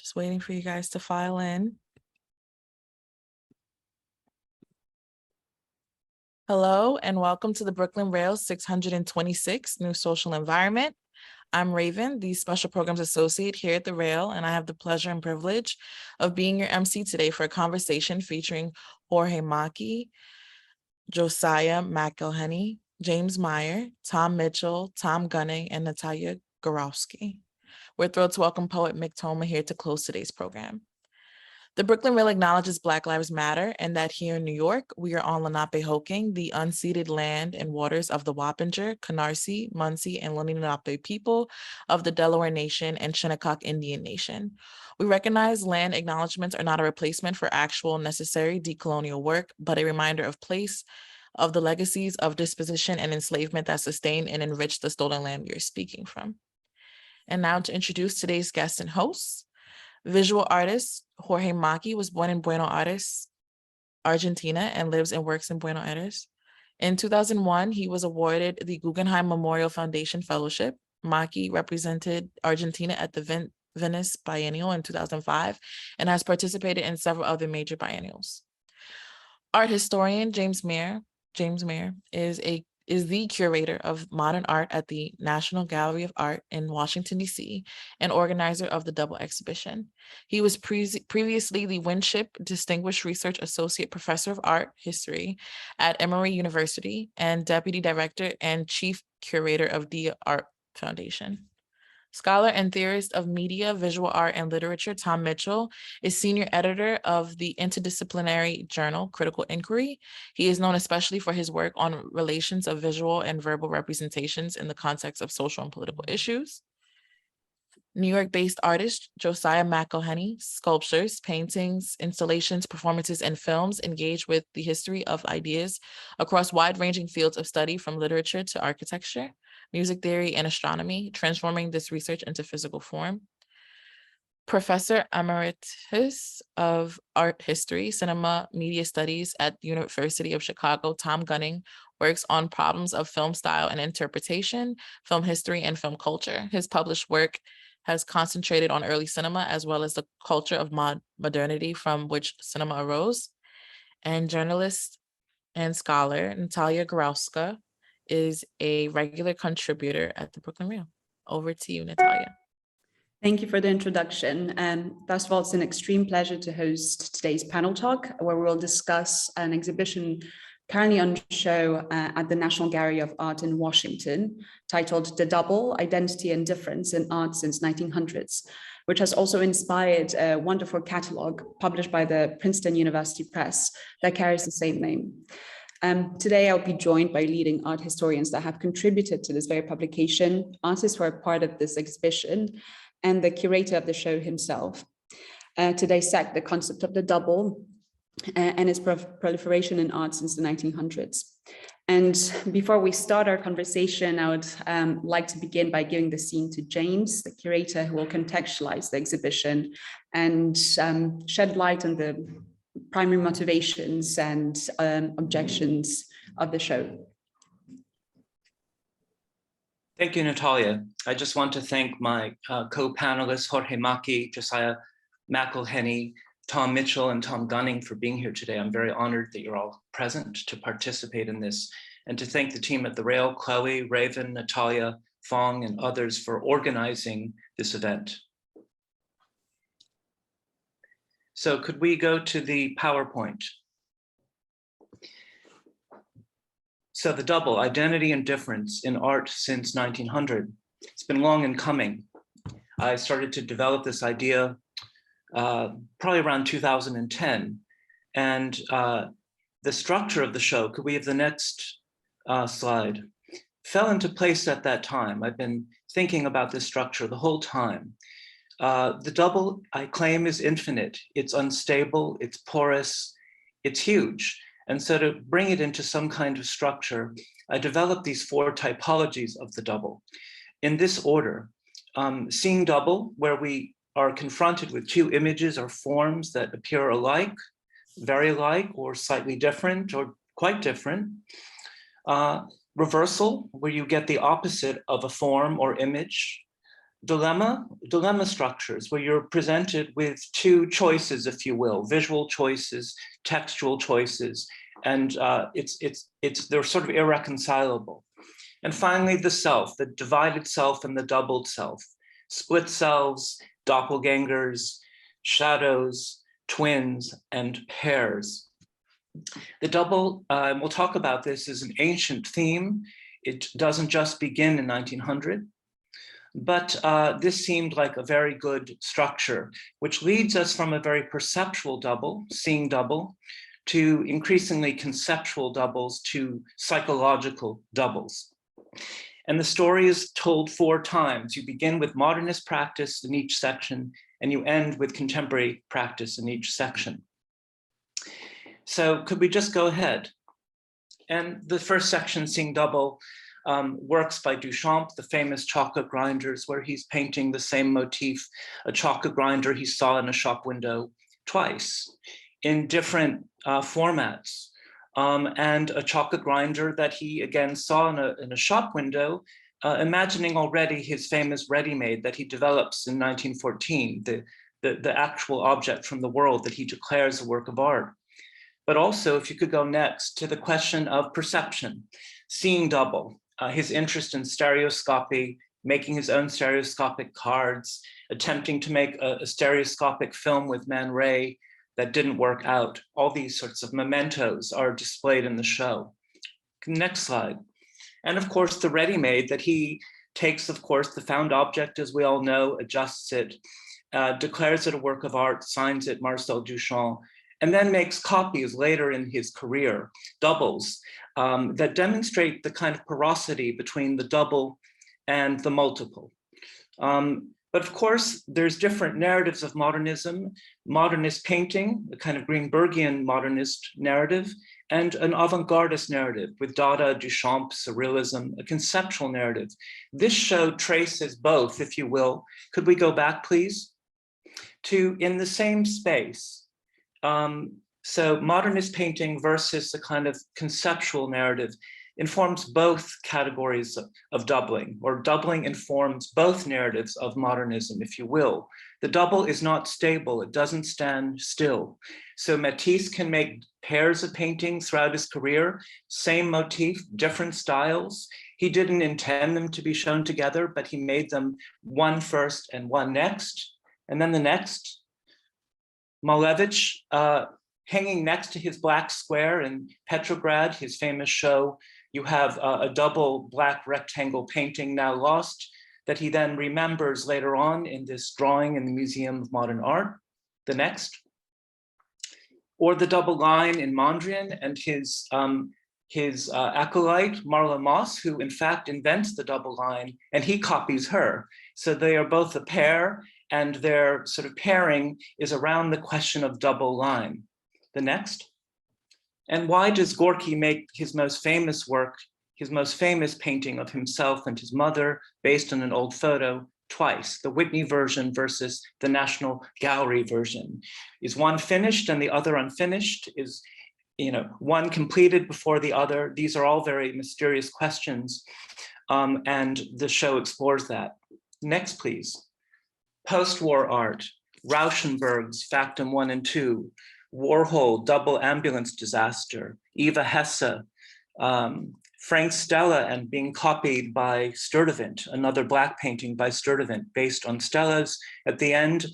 Just waiting for you guys to file in. Hello, and welcome to the Brooklyn Rails 626 New Social Environment. I'm Raven, the Special Programs Associate here at the Rail, and I have the pleasure and privilege of being your MC today for a conversation featuring Jorge Maki, Josiah McElheny, James Meyer, Tom Mitchell, Tom Gunning, and Natalia Gierowska. We're thrilled to welcome poet Mick Toma here to close today's program. The Brooklyn Rail acknowledges Black Lives Matter and that here in New York, we are on Lenape-Hoking, the unceded land and waters of the Wappinger, Canarsie, Munsee, and Lenape people of the Delaware Nation and Shinnecock Indian Nation. We recognize land acknowledgements are not a replacement for actual necessary decolonial work, but a reminder of place of the legacies of dispossession and enslavement that sustain and enrich the stolen land we are speaking from. And now to introduce today's guest and hosts. Visual artist Jorge Maki was born in Buenos Aires, Argentina, and lives and works in Buenos Aires. In 2001, he was awarded the Guggenheim Memorial Foundation Fellowship. Maki represented Argentina at the Venice Biennial in 2005 and has participated in several other major biennials. Art historian James Meyer is the curator of modern art at the National Gallery of Art in Washington, D.C., and organizer of the Double exhibition. He was previously the Winship Distinguished Research Associate Professor of Art History at Emory University and Deputy Director and Chief Curator of the Art Foundation. Scholar and theorist of media, visual art, and literature, Tom Mitchell is senior editor of the interdisciplinary journal, Critical Inquiry. He is known especially for his work on relations of visual and verbal representations in the context of social and political issues. New York-based artist Josiah McElheny, sculptures, paintings, installations, performances, and films engage with the history of ideas across wide-ranging fields of study from literature to architecture, music theory, and astronomy, transforming this research into physical form. Professor Emeritus of Art History, Cinema, Media Studies at the University of Chicago, Tom Gunning, works on problems of film style and interpretation, film history, and film culture. His published work has concentrated on early cinema as well as the culture of modernity from which cinema arose. And journalist and scholar Natalia Gierowska is a regular contributor at the Brooklyn Rail. Over to you, Natalia. Thank you for the introduction. First of all, it's an extreme pleasure to host today's panel talk, where we'll discuss an exhibition currently on show at the National Gallery of Art in Washington, titled The Double, Identity and Difference in Art Since 1900s, which has also inspired a wonderful catalog published by the Princeton University Press that carries the same name. Today, I'll be joined by leading art historians that have contributed to this very publication, artists who are part of this exhibition, and the curator of the show himself, to dissect the concept of the double and its proliferation in art since the 1900s. And before we start our conversation, I would like to begin by giving the scene to James, the curator, who will contextualize the exhibition and shed light on the primary motivations and objections of the show. Thank you, Natalia. I just want to thank my co-panelists, Jorge Maki, Josiah McElheny, Tom Mitchell, and Tom Gunning for being here today. I'm very honored that you're all present to participate in this, and to thank the team at the Rail, Chloe, Raven, Natalia, Fong, and others for organizing this event. So could we go to the PowerPoint? So the double, identity and difference in art since 1900. It's been long in coming. I started to develop this idea probably around 2010. And the structure of the show, could we have the next slide, fell into place at that time. I've been thinking about this structure the whole time. The double, I claim, is infinite. It's unstable, it's porous, it's huge. And so to bring it into some kind of structure, I developed these four typologies of the double. In this order, seeing double, where we are confronted with two images or forms that appear alike, very alike, or slightly different, or quite different. Reversal, where you get the opposite of a form or image. dilemma structures where you're presented with two choices, if you will, visual choices, textual choices, and they're sort of irreconcilable. And finally, the self, the divided self and the doubled self, split selves, doppelgangers, shadows, twins, and pairs. The double, and we'll talk about this, is an ancient theme. It doesn't just begin in 1900, but this seemed like a very good structure, which leads us from a very perceptual double, seeing double, to increasingly conceptual doubles, to psychological doubles. And the story is told 4 times. You begin with modernist practice in each section, and you end with contemporary practice in each section. So could we just go ahead? And the first section, Seeing Double, works by Duchamp, the famous chocolate grinders, where he's painting the same motif, a chocolate grinder he saw in a shop window twice in different formats. And a chocolate grinder that he again saw in a shop window, imagining already his famous ready-made that he develops in 1914, the actual object from the world that he declares a work of art. But also, if you could go next to the question of perception, seeing double, his interest in stereoscopy, making his own stereoscopic cards, attempting to make a stereoscopic film with Man Ray that didn't work out. All these sorts of mementos are displayed in the show. Next slide. And of course, the ready-made that he takes, of course, the found object, as we all know, adjusts it, declares it a work of art, signs it Marcel Duchamp, and then makes copies later in his career, doubles, that demonstrate the kind of porosity between the double and the multiple. But of course, there's different narratives of modernism, modernist painting, a kind of Greenbergian modernist narrative, and an avant-gardist narrative with Dada, Duchamp, Surrealism, a conceptual narrative. This show traces both, if you will. Could we go back, please? To in the same space. So modernist painting versus a kind of conceptual narrative informs both categories of doubling, or doubling informs both narratives of modernism, if you will. The double is not stable, it doesn't stand still. So Matisse can make pairs of paintings throughout his career, same motif, different styles. He didn't intend them to be shown together, but he made them one first and one next, and then the next. Malevich, hanging next to his black square in Petrograd, his famous show, you have a double black rectangle painting now lost that he then remembers later on in this drawing in the Museum of Modern Art. The next. Or the double line in Mondrian and his acolyte, Marla Moss, who in fact invents the double line, and he copies her. So they are both a pair, and their sort of pairing is around the question of double line. The next. And why does Gorky make his most famous work, his most famous painting of himself and his mother based on an old photo twice, the Whitney version versus the National Gallery version? Is one finished and the other unfinished? Is, one completed before the other? These are all very mysterious questions, and the show explores that. Next, please. Post-war art, Rauschenberg's Factum 1 and 2, Warhol, Double Ambulance Disaster, Eva Hesse, Frank Stella and being copied by Sturtevant, another black painting by Sturtevant based on Stella's. At the end,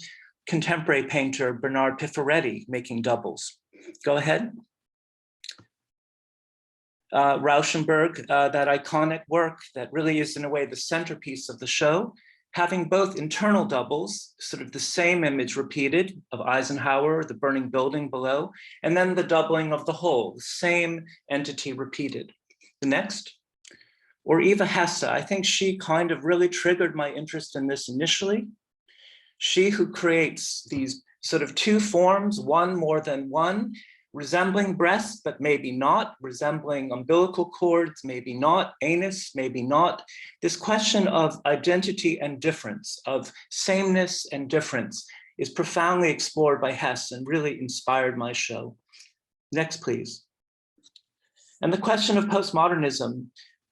contemporary painter Bernard Pifaretti making doubles. Go ahead. Rauschenberg, that iconic work that really is in a way the centerpiece of the show, having both internal doubles, sort of the same image repeated of Eisenhower, the burning building below, and then the doubling of the whole, the same entity repeated. The next. Or Eva Hesse, I think she kind of really triggered my interest in this initially. She who creates these sort of two forms, one more than one, resembling breasts, but maybe not, resembling umbilical cords, maybe not, anus, maybe not. This question of identity and difference, of sameness and difference, is profoundly explored by Hesse and really inspired my show. Next, please. And the question of postmodernism,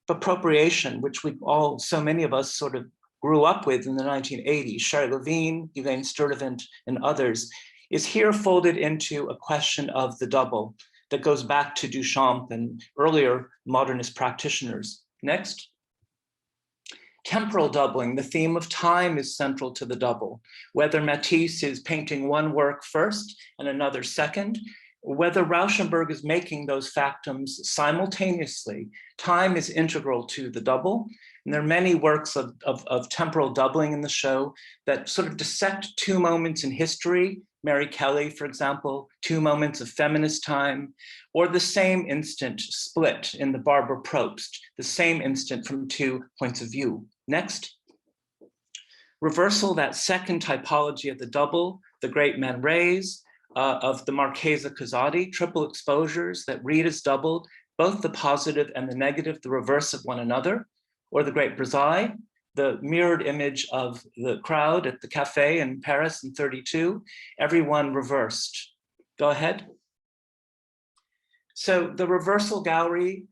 appropriation, which we all, so many of us sort of grew up with in the 1980s, Sherry Levine, Elaine Sturtevant, and others, is here folded into a question of the double that goes back to Duchamp and earlier modernist practitioners. Next. Temporal doubling, the theme of time is central to the double. Whether Matisse is painting one work first and another second, whether Rauschenberg is making those factums simultaneously, time is integral to the double. And there are many works of temporal doubling in the show that sort of dissect two moments in history. Mary Kelly, for example, two moments of feminist time, or the same instant split in the Barbara Probst, the same instant from two points of view. Next. Reversal, that second typology of the double, the great Man Rays, of the Marchesa Casati, triple exposures that read as doubled, both the positive and the negative, the reverse of one another, or the great Brazil, the mirrored image of the crowd at the cafe in Paris in 32, everyone reversed. Go ahead. So the reversal gallery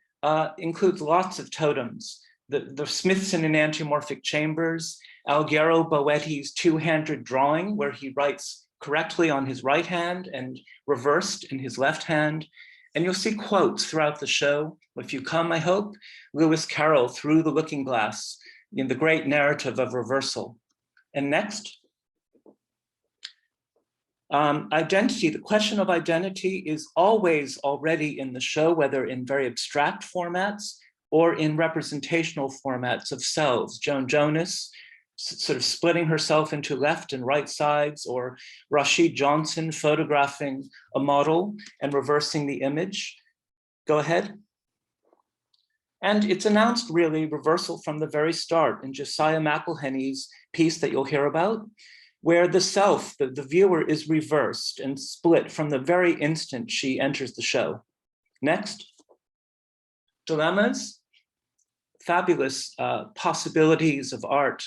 includes lots of totems, the Smithsonian antiomorphic chambers, Alghero Boetti's two-handed drawing where he writes correctly on his right hand and reversed in his left hand. And you'll see quotes throughout the show. If you come, I hope, Lewis Carroll, Through the Looking Glass, in the great narrative of reversal. And next. Identity, the question of identity is always already in the show, whether in very abstract formats or in representational formats of selves. Joan Jonas, sort of splitting herself into left and right sides, or Rashid Johnson photographing a model and reversing the image. Go ahead. And it's announced really reversal from the very start in Josiah McElhenny's piece that you'll hear about, where the self, the viewer, is reversed and split from the very instant she enters the show. Next. Dilemmas, fabulous possibilities of art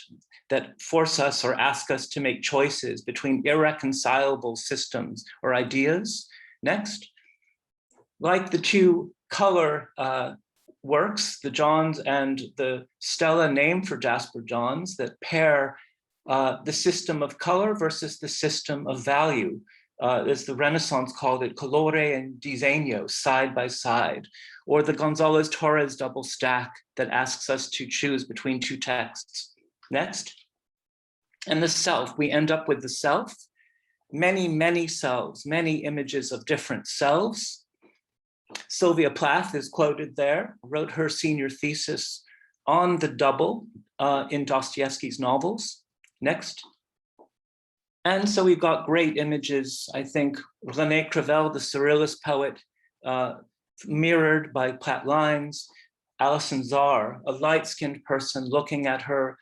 that force us or ask us to make choices between irreconcilable systems or ideas. Next. Like the two color works, the Johns and the Stella named for Jasper Johns, that pair the system of color versus the system of value, as the Renaissance called it, colore and disegno, side by side, or the Gonzalez-Torres double stack that asks us to choose between two texts. Next. And the self, we end up with the self, many, many selves, many images of different selves. Sylvia Plath is quoted there, wrote her senior thesis on the double in Dostoevsky's novels. Next. And so we've got great images, I think, René Crevel, the Surrealist poet, mirrored by Platt lines, Alison Czar, a light-skinned person looking at her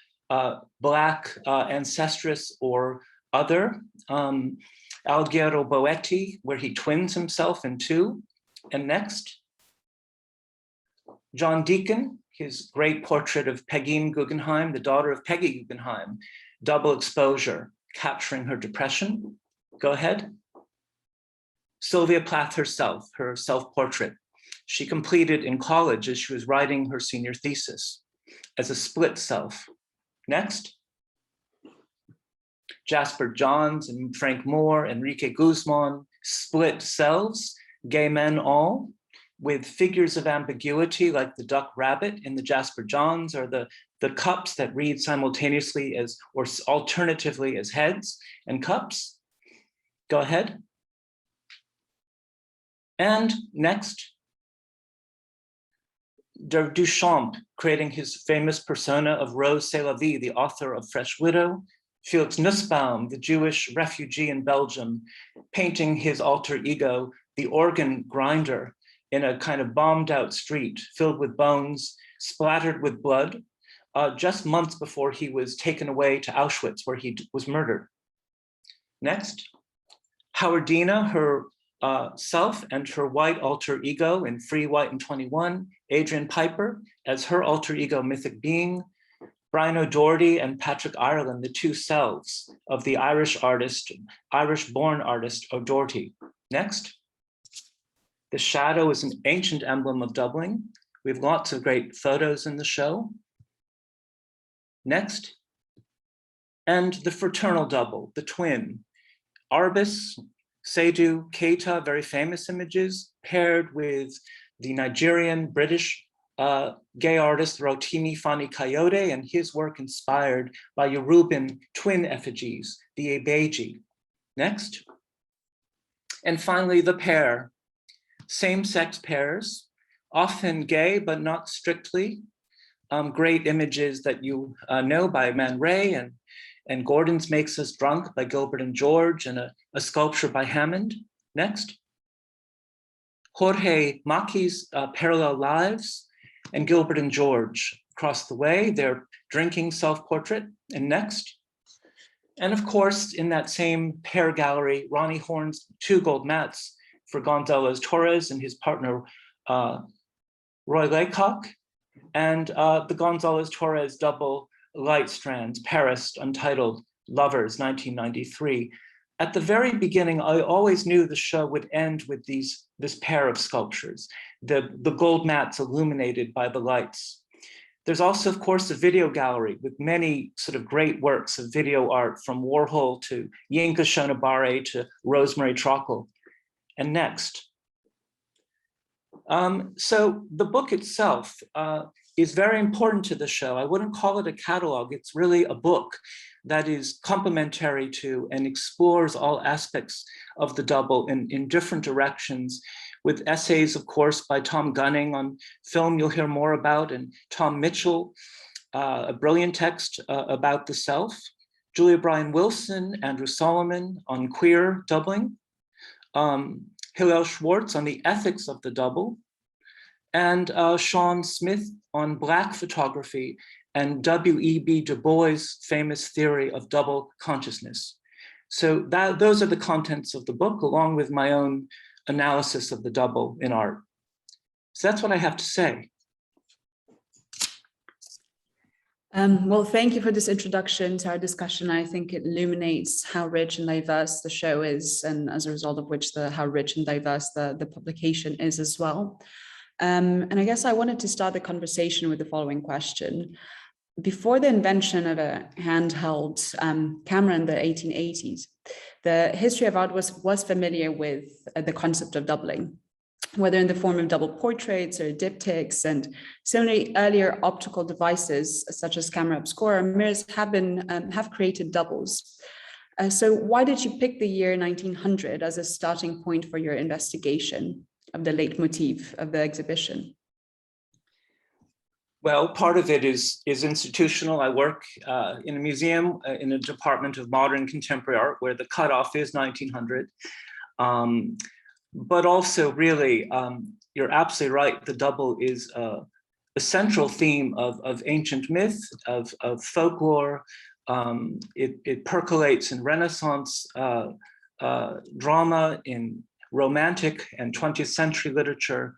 Black ancestress or other, Alghero Boetti, where he twins himself in two. And next, John Deacon, his great portrait of Pegeen Guggenheim, the daughter of Peggy Guggenheim, double exposure, capturing her depression. Go ahead. Sylvia Plath herself, her self-portrait. She completed in college as she was writing her senior thesis as a split self. Next. Jasper Johns and Frank Moore, Enrique Guzman, split selves, gay men all, with figures of ambiguity like the duck rabbit in the Jasper Johns, or the cups that read simultaneously as, or alternatively as heads and cups. Go ahead. And next, Duchamp creating his famous persona of Rose C'est la Vie, the author of Fresh Widow. Felix Nussbaum, the Jewish refugee in Belgium, painting his alter ego, the organ grinder, in a kind of bombed out street filled with bones, splattered with blood, just months before he was taken away to Auschwitz, where he was murdered. Next, Howardina, her self and her white alter ego in Free, White, and 21, Adrian Piper as her alter ego mythic being, Brian O'Doherty and Patrick Ireland, the two selves of the Irish-born artist O'Doherty. Next. The shadow is an ancient emblem of doubling. We have lots of great photos in the show. Next. and the fraternal double, the twin, Arbus, Seydou, Keita, very famous images, paired with the Nigerian British gay artist Rotimi Fani Kayode, and his work inspired by Yoruban twin effigies, the Ebeji. Next. And finally, the pair, same-sex pairs, often gay, but not strictly. Great images that you know by Man Ray and Gordon's Makes Us Drunk by Gilbert and George, and a sculpture by Hammond. Next. Jorge Maki's Parallel Lives, and Gilbert and George across the way, their drinking self-portrait. And next. And of course, in that same pair gallery, Ronnie Horn's 2 gold mats for Gonzalez Torres and his partner, Roy Laycock, and the Gonzalez Torres double light strands, Paris, Untitled Lovers, 1993. At the very beginning, I always knew the show would end with this pair of sculptures, the gold mats illuminated by the lights. There's also, of course, a video gallery with many sort of great works of video art, from Warhol to Yinka Shonibare to Rosemary Trockle. And next. So the book itself is very important to the show. I wouldn't call it a catalog. It's really a book that is complementary to and explores all aspects of the double in different directions, with essays, of course, by Tom Gunning on film you'll hear more about, and Tom Mitchell, a brilliant text about the self, Julia Bryan Wilson, Andrew Solomon on queer doubling, Hillel Schwartz on the ethics of the double, and Sean Smith on Black photography and W.E.B. Du Bois' famous theory of double consciousness. So those are the contents of the book, along with my own analysis of the double in art. So that's what I have to say. Well, thank you for this introduction to our discussion. I think it illuminates how rich and diverse the show is, and as a result of which how rich and diverse the publication is as well. And I guess I wanted to start the conversation with the following question. Before the invention of a handheld camera in the 1880s, the history of art was familiar with the concept of doubling, whether in the form of double portraits or diptychs, and similarly earlier optical devices such as camera obscura or mirrors have created doubles. So why did you pick the year 1900 as a starting point for your investigation of the leitmotif of the exhibition? Well, part of it is institutional. I work in a museum in a department of modern contemporary art where the cutoff is 1900. But also really, you're absolutely right, the double is a central theme of ancient myth, of folklore. It percolates in Renaissance drama, in romantic and 20th century literature.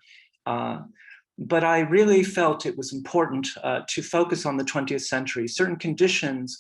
But I really felt it was important to focus on the 20th century. Certain conditions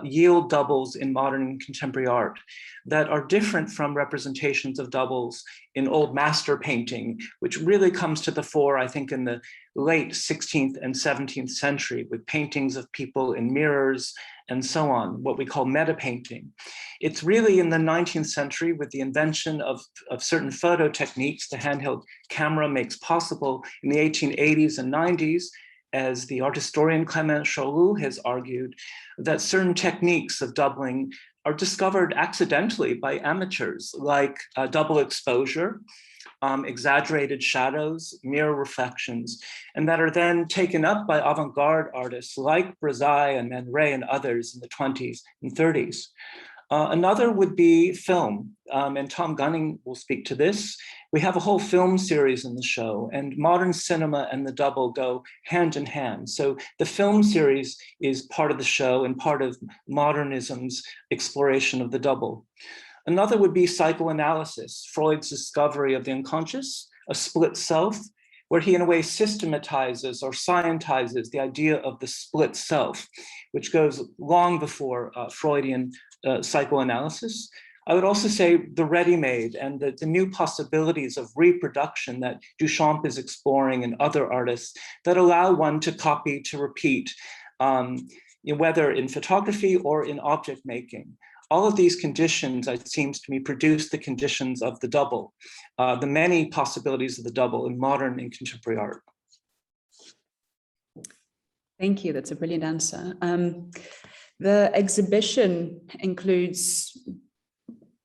yield doubles in modern and contemporary art that are different from representations of doubles in old master painting, which really comes to the fore, I think, in the late 16th and 17th century, with paintings of people in mirrors and so on, what we call meta painting. It's really in the 19th century, with the invention of certain photo techniques the handheld camera makes possible in the 1880s and 90s, as the art historian Clément Choloux has argued, that certain techniques of doubling are discovered accidentally by amateurs, like double exposure, exaggerated shadows, mirror reflections, and that are then taken up by avant-garde artists like Brazai and Man Ray and others in the 20s and 30s. Another would be film, and Tom Gunning will speak to this. We have a whole film series in the show, and modern cinema and the double go hand in hand. So the film series is part of the show and part of modernism's exploration of the double. Another would be psychoanalysis, Freud's discovery of the unconscious, a split self, where he in a way systematizes or scientizes the idea of the split self, which goes long before Freudian psychoanalysis. I would also say the ready-made and the new possibilities of reproduction that Duchamp is exploring and other artists that allow one to copy, to repeat. whether in photography or in object making. All of these conditions, it seems to me, produce the conditions of the double, the many possibilities of the double in modern and contemporary art. Thank you, that's a brilliant answer. The exhibition includes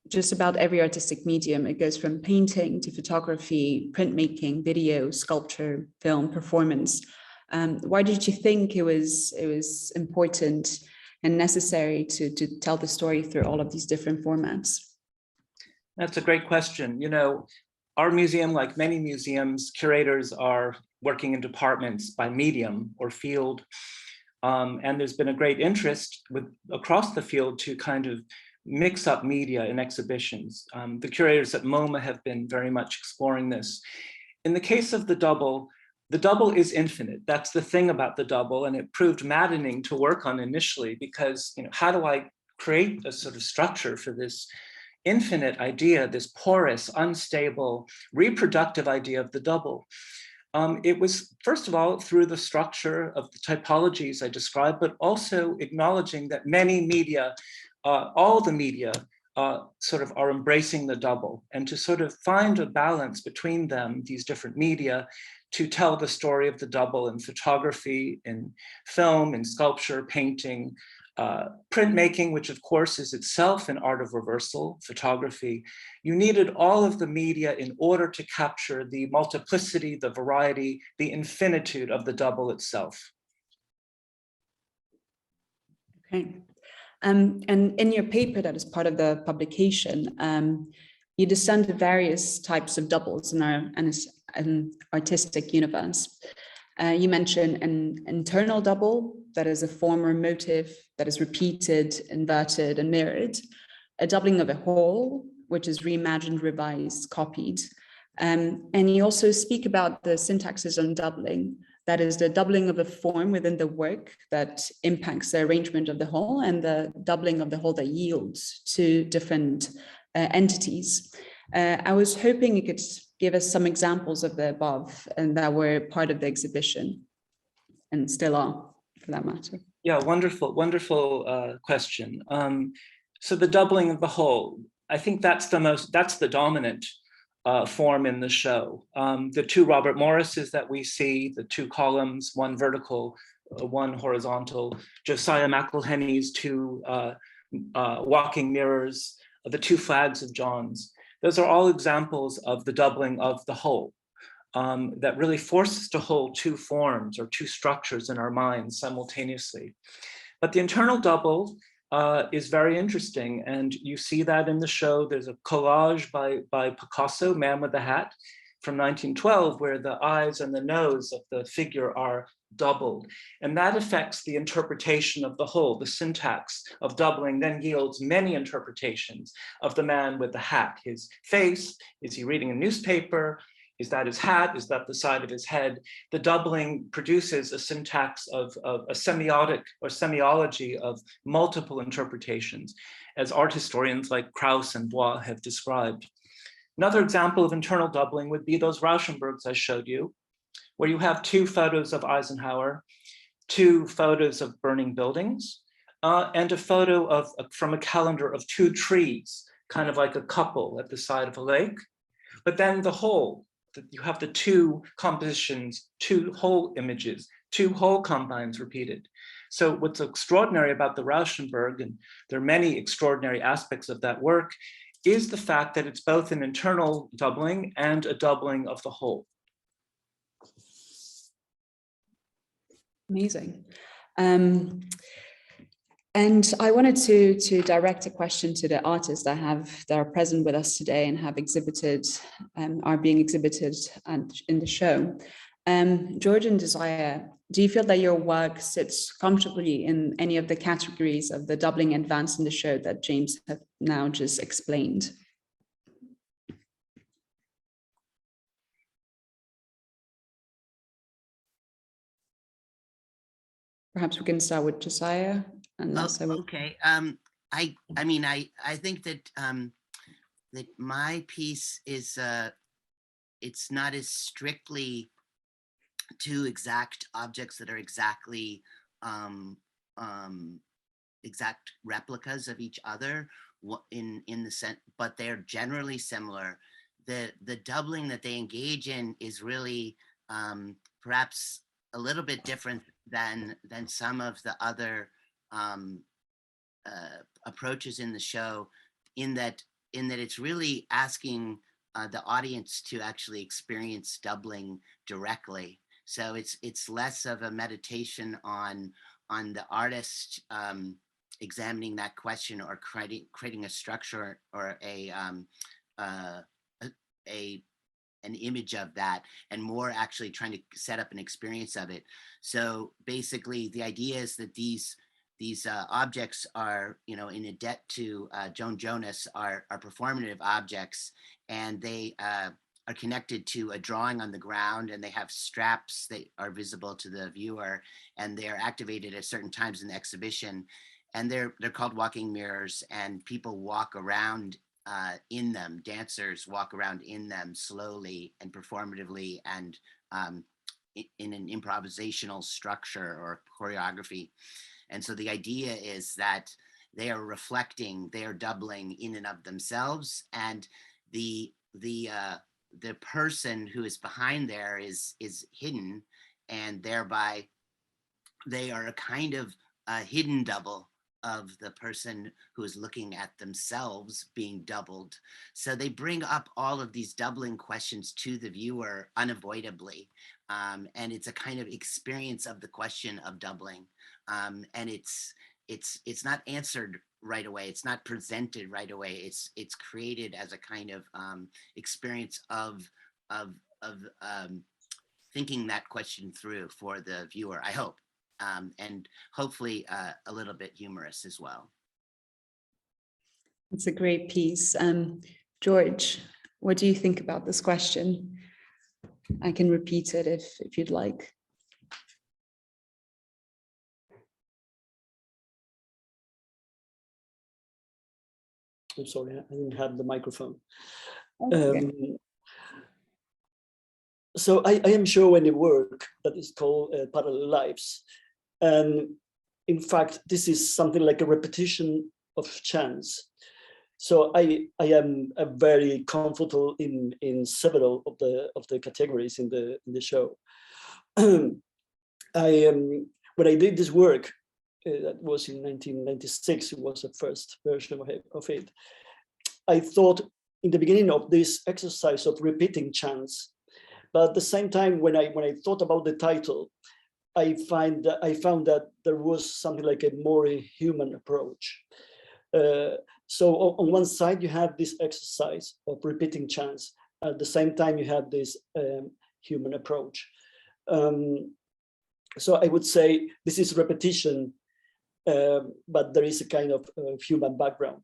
just about every artistic medium. It goes from painting to photography, printmaking, video, sculpture, film, performance. Why did you think it was important and necessary to tell the story through all of these different formats? That's a great question. You know, our museum, like many museums, curators are working in departments by medium or field. And there's been a great interest across the field to kind of mix up media in exhibitions. The curators at MoMA have been very much exploring this. In the case of the double is infinite. That's the thing about the double, and it proved maddening to work on initially because, you know, how do I create a sort of structure for this infinite idea, this porous, unstable, reproductive idea of the double? It was, first of all, through the structure of the typologies I described, but also acknowledging that many media, all the media, sort of are embracing the double, and to sort of find a balance between them, these different media, to tell the story of the double in photography, in film, in sculpture, painting, printmaking, which of course is itself an art of reversal, photography. You needed all of the media in order to capture the multiplicity, the variety, the infinitude of the double itself. Okay. And in your paper that is part of the publication, you discern the various types of doubles in an artistic universe. You mention an internal double, that is a form or motive that is repeated, inverted, and mirrored. A doubling of a whole, which is reimagined, revised, copied. And you also speak about the syntaxes on doubling, that is the doubling of a form within the work that impacts the arrangement of the whole, and the doubling of the whole that yields to different entities. I was hoping you could give us some examples of the above and that were part of the exhibition and still are, for that matter. Yeah, wonderful question. So the doubling of the whole, I think that's the dominant form in the show. The two Robert Morrises that we see, the two columns, one vertical, one horizontal, Josiah McElhenny's two walking mirrors, the two flags of John's. Those are all examples of the doubling of the whole that really forces us to hold two forms or two structures in our minds simultaneously. But the internal double is very interesting, and you see that in the show. There's a collage by Picasso, Man with the Hat, from 1912, where the eyes and the nose of the figure are doubled. And that affects the interpretation of the whole. The syntax of doubling then yields many interpretations of the man with the hat. His face, is he reading a newspaper? Is that his hat? Is that the side of his head? The doubling produces a syntax of a semiotic or semiology of multiple interpretations, as art historians like Krauss and Bois have described. Another example of internal doubling would be those Rauschenbergs I showed you, where you have two photos of Eisenhower, two photos of burning buildings, and a photo from a calendar of two trees, kind of like a couple at the side of a lake. But then the whole, you have the two compositions, two whole images, two whole combines repeated. So what's extraordinary about the Rauschenberg, and there are many extraordinary aspects of that work, is the fact that it's both an internal doubling and a doubling of the whole. Amazing. And I wanted to direct a question to the artists that are present with us today and have exhibited, are being exhibited in the show. George and Josiah, do you feel that your work sits comfortably in any of the categories of the doubling advance in the show that James have now just explained? Perhaps we can start with Josiah. Okay. I mean, I think that that my piece is it's not as strictly two exact objects that are exactly exact replicas of each other in the sense, but they're generally similar. The doubling that they engage in is really perhaps a little bit different than some of the other approaches in the show, in that it's really asking the audience to actually experience doubling directly. So it's less of a meditation on the artist examining that question or creating a structure or an image of that, and more actually trying to set up an experience of it. So basically the idea is that these objects are, in a debt to Joan Jonas, are performative objects, and they are connected to a drawing on the ground, and they have straps that are visible to the viewer, and they are activated at certain times in the exhibition. And they're called walking mirrors, and people walk around in them. Dancers walk around in them slowly and performatively, and in an improvisational structure or choreography. And so the idea is that they are reflecting, they are doubling in and of themselves, and the person who is behind there is hidden, and thereby they are a kind of hidden double of the person who is looking at themselves being doubled. So they bring up all of these doubling questions to the viewer unavoidably. And it's a kind of experience of the question of doubling. And it's not answered right away. It's not presented right away. It's created as a kind of experience of thinking that question through for the viewer, I hope. And hopefully a little bit humorous as well. It's a great piece. George, what do you think about this question? I can repeat it if you'd like. I'm sorry, I didn't have the microphone. Okay. So I am showing a work that is called Parallel Lives. And in fact, this is something like a repetition of chance. So I am very comfortable in several of the categories in the show. When I did this work, that was in 1996, it was the first version of it. I thought in the beginning of this exercise of repeating chance, but at the same time, when I thought about the title, I found that there was something like a more human approach. So on one side, you have this exercise of repeating chance. At the same time, you have this human approach. So I would say this is repetition, but there is a kind of human background.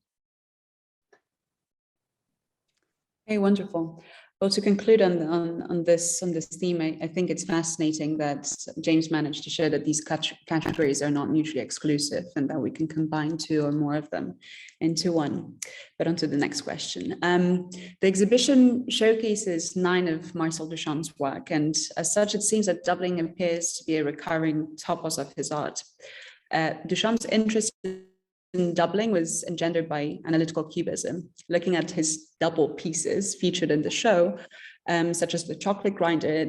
Okay, wonderful. Well, to conclude on this theme, I think it's fascinating that James managed to show that these categories are not mutually exclusive and that we can combine two or more of them into one. But on to the next question. The exhibition showcases 9 of Marcel Duchamp's work, and as such, it seems that doubling appears to be a recurring topos of his art. Duchamp's interest in doubling was engendered by analytical cubism. Looking at his double pieces featured in the show, such as the chocolate grinder,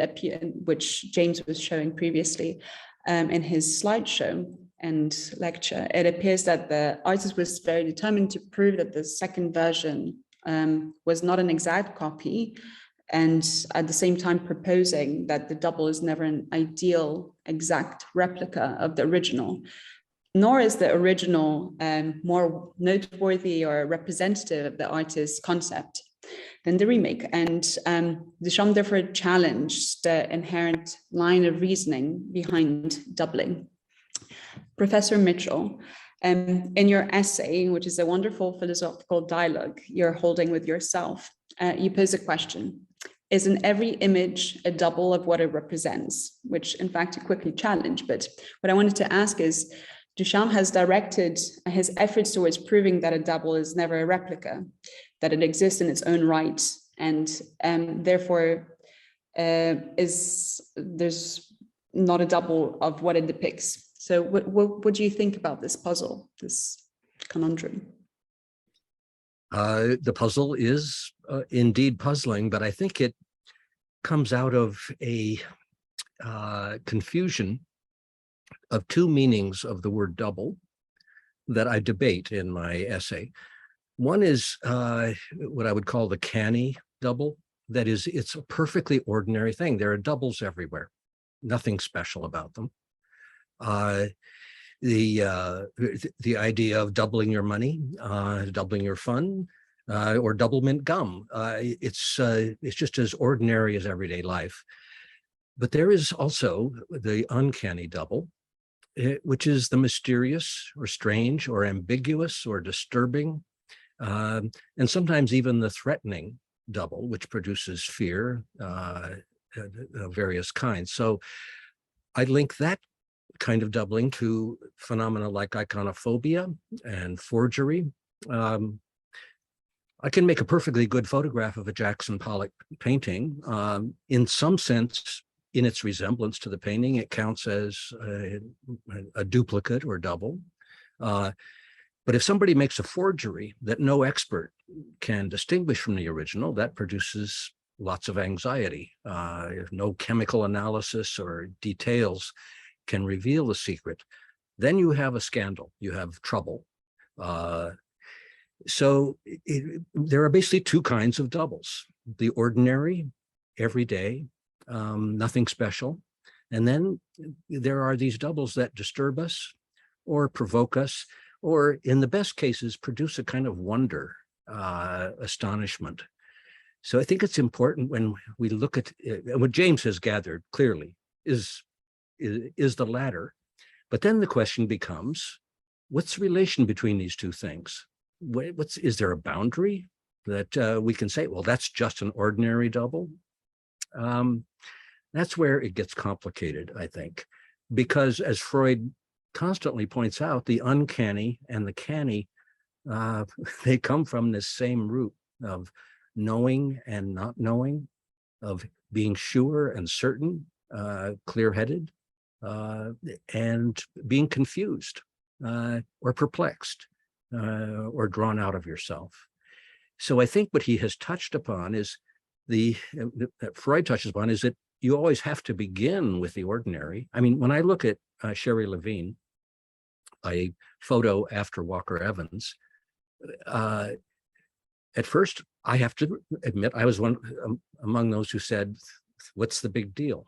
which James was showing previously in his slideshow and lecture, it appears that the artist was very determined to prove that the second version was not an exact copy, and at the same time proposing that the double is never an ideal exact replica of the original. Nor is the original more noteworthy or representative of the artist's concept than the remake. And Duchamp therefore challenged the inherent line of reasoning behind doubling. Professor Mitchell, in your essay, which is a wonderful philosophical dialogue you're holding with yourself, you pose a question. Isn't every image a double of what it represents? Which in fact you quickly challenge. But what I wanted to ask is, Duchamp has directed his efforts towards proving that a double is never a replica, that it exists in its own right, and therefore there's not a double of what it depicts. So what do you think about this puzzle, this conundrum? The puzzle is indeed puzzling, but I think it comes out of a confusion of two meanings of the word double that I debate in my essay. One is what I would call the canny double. That is, it's a perfectly ordinary thing. There are doubles everywhere, nothing special about them. The idea of doubling your money, doubling your fun, or double mint gum. It's just as ordinary as everyday life. But there is also the uncanny double, which is the mysterious or strange or ambiguous or disturbing, and sometimes even the threatening double, which produces fear of various kinds. So I link that kind of doubling to phenomena like iconophobia and forgery. I can make a perfectly good photograph of a Jackson Pollock painting. In some sense, in its resemblance to the painting, it counts as a duplicate or double. But if somebody makes a forgery that no expert can distinguish from the original, that produces lots of anxiety. If no chemical analysis or details can reveal the secret, then you have a scandal, you have trouble. So there are basically two kinds of doubles: the ordinary, everyday, nothing special. And then there are these doubles that disturb us or provoke us, or in the best cases, produce a kind of wonder, astonishment. So I think it's important when we look at what James has gathered clearly is the latter. But then the question becomes, what's the relation between these two things? Is there a boundary that we can say, well, that's just an ordinary double? That's where it gets complicated, I think, because as Freud constantly points out, the uncanny and the canny, they come from this same root of knowing and not knowing, of being sure and certain, clear-headed, and being confused or perplexed or drawn out of yourself. So I think what he has touched upon is that Freud touches upon is that you always have to begin with the ordinary. I mean, when I look at Sherry Levine, a photo after Walker Evans, at first, I have to admit, I was one among those who said, what's the big deal?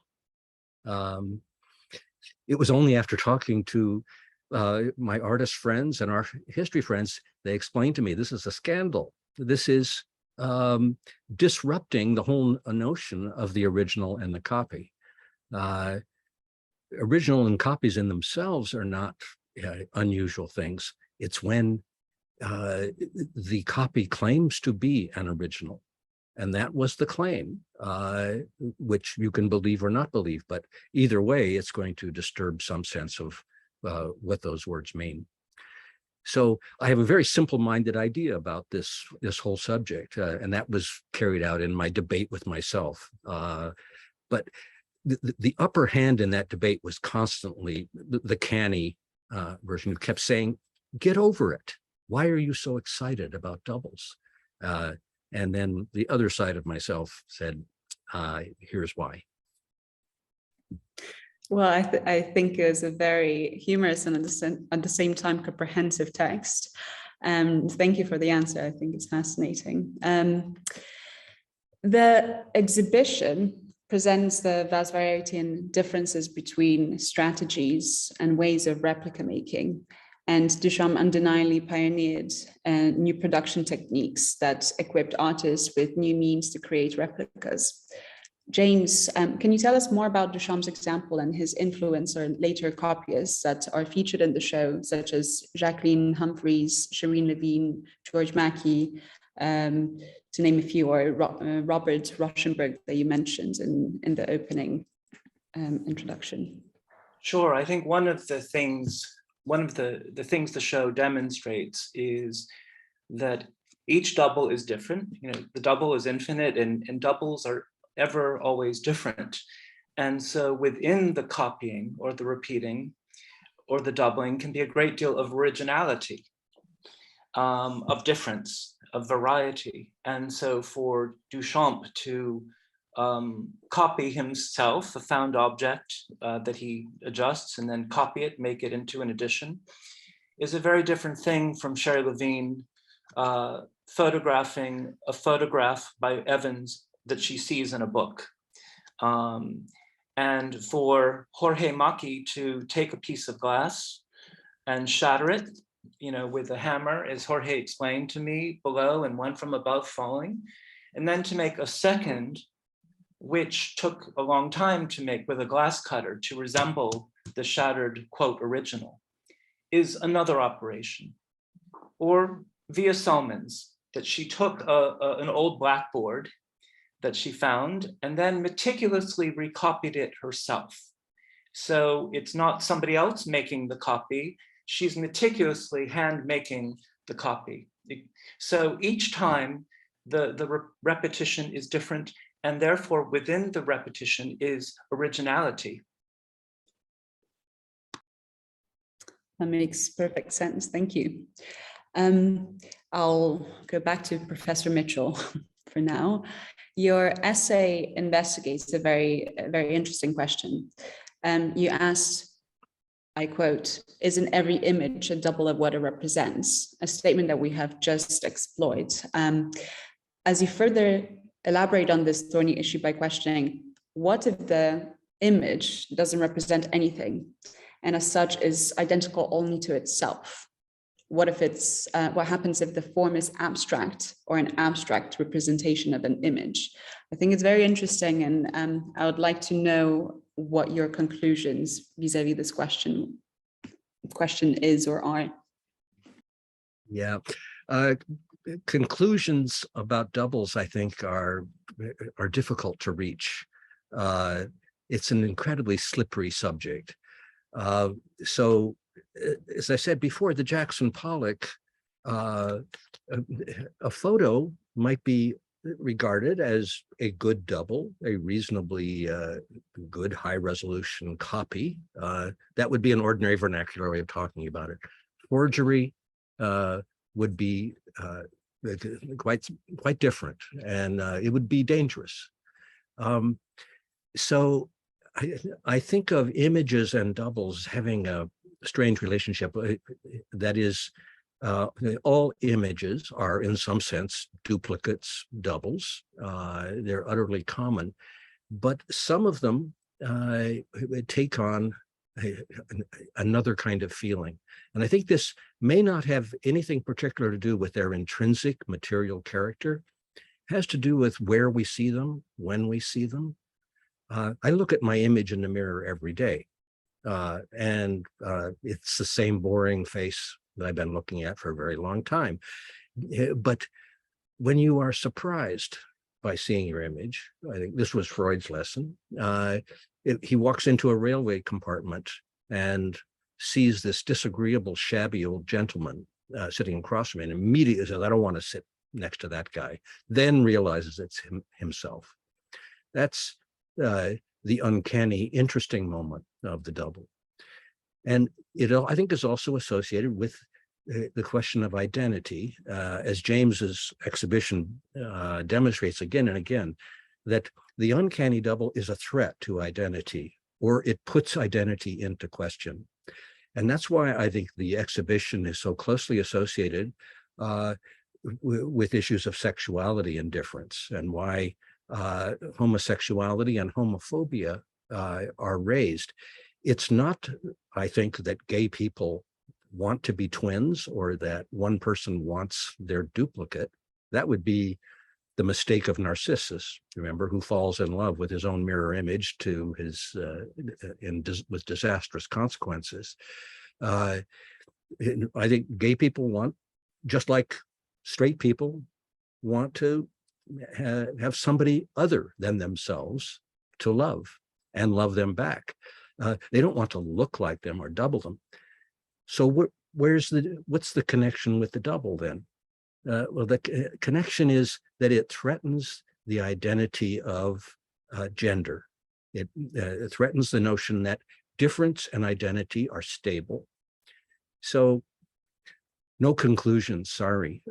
It was only after talking to my artist friends and our history friends, they explained to me, this is a scandal. This is disrupting the whole notion of the original and the copy. Original and copies in themselves are not unusual things. It's when the copy claims to be an original. And that was the claim, which you can believe or not believe, but either way, it's going to disturb some sense of what those words mean. So I have a very simple-minded idea about this whole subject, and that was carried out in my debate with myself. But the upper hand in that debate was constantly the canny version who kept saying, get over it. Why are you so excited about doubles? And then the other side of myself said, here's why. Well, I think it was a very humorous and at the same time comprehensive text. Thank you for the answer. I think it's fascinating. The exhibition presents the vast variety and differences between strategies and ways of replica making. And Duchamp undeniably pioneered new production techniques that equipped artists with new means to create replicas. James, can you tell us more about Duchamp's example and his influence on later copyists that are featured in the show, such as Jacqueline Humphreys, Shireen Levine, Jorge Macchi, to name a few, or Robert Rauschenberg that you mentioned in the opening introduction? Sure, I think one of the things the show demonstrates is that each double is different. You know, the double is infinite, and doubles are ever always different. And so within the copying or the repeating, or the doubling can be a great deal of originality, of difference, of variety. And so for Duchamp to copy himself, a found object that he adjusts and then copy it, make it into an edition, is a very different thing from Sherry Levine photographing a photograph by Evans that she sees in a book. And for Jorge Maki to take a piece of glass and shatter it, with a hammer, as Jorge explained to me below, and one from above falling, and then to make a second, which took a long time to make with a glass cutter to resemble the shattered, quote, original, is another operation. Or Via Salmon's, that she took an old blackboard that she found and then meticulously recopied it herself. So it's not somebody else making the copy, she's meticulously hand making the copy. So each time the repetition is different, and therefore within the repetition is originality. That makes perfect sense. Thank you. I'll go back to Professor Mitchell for now. Your essay investigates a very interesting question. You asked, I quote, "Isn't every image a double of what it represents?" A statement that we have just explored. As you further elaborate on this thorny issue by questioning, what if the image doesn't represent anything, and as such is identical only to itself? What if it's, what happens if the form is abstract or an abstract representation of an image? I think it's very interesting, and I would like to know what your conclusions vis-a-vis this question is or are. Yeah, conclusions about doubles, I think, are difficult to reach. It's an incredibly slippery subject. So, as I said before, the Jackson Pollock, a photo might be regarded as a good double, a reasonably good high-resolution copy. That would be an ordinary vernacular way of talking about it. Forgery would be quite different, and it would be dangerous. So I think of images and doubles having a strange relationship. That is, all images are in some sense duplicates, doubles. They're utterly common, but some of them take on another kind of feeling. And I think this may not have anything particular to do with their intrinsic material character. It has to do with where we see them, when we see them. I look at my image in the mirror every day, and it's the same boring face that I've been looking at for a very long time. But when you are surprised by seeing your image, I think this was Freud's lesson. He walks into a railway compartment and sees this disagreeable, shabby old gentleman sitting across from him, and immediately says, "I don't want to sit next to that guy." Then realizes it's himself. That's the uncanny, interesting moment of the double. And it, I think, is also associated with the question of identity, as James's exhibition demonstrates again and again, that the uncanny double is a threat to identity, or it puts identity into question. And that's why I think the exhibition is so closely associated with issues of sexuality and difference, and why homosexuality and homophobia are raised. It's not, I think, that gay people want to be twins or that one person wants their duplicate. That would be the mistake of Narcissus, remember, who falls in love with his own mirror image to his with disastrous consequences. I think gay people want, just like straight people want to have somebody other than themselves to love and love them back. They don't want to look like them or double them. So what's the connection with the double then? Well, the connection is that it threatens the identity of gender. It threatens the notion that difference and identity are stable. So no conclusions, sorry.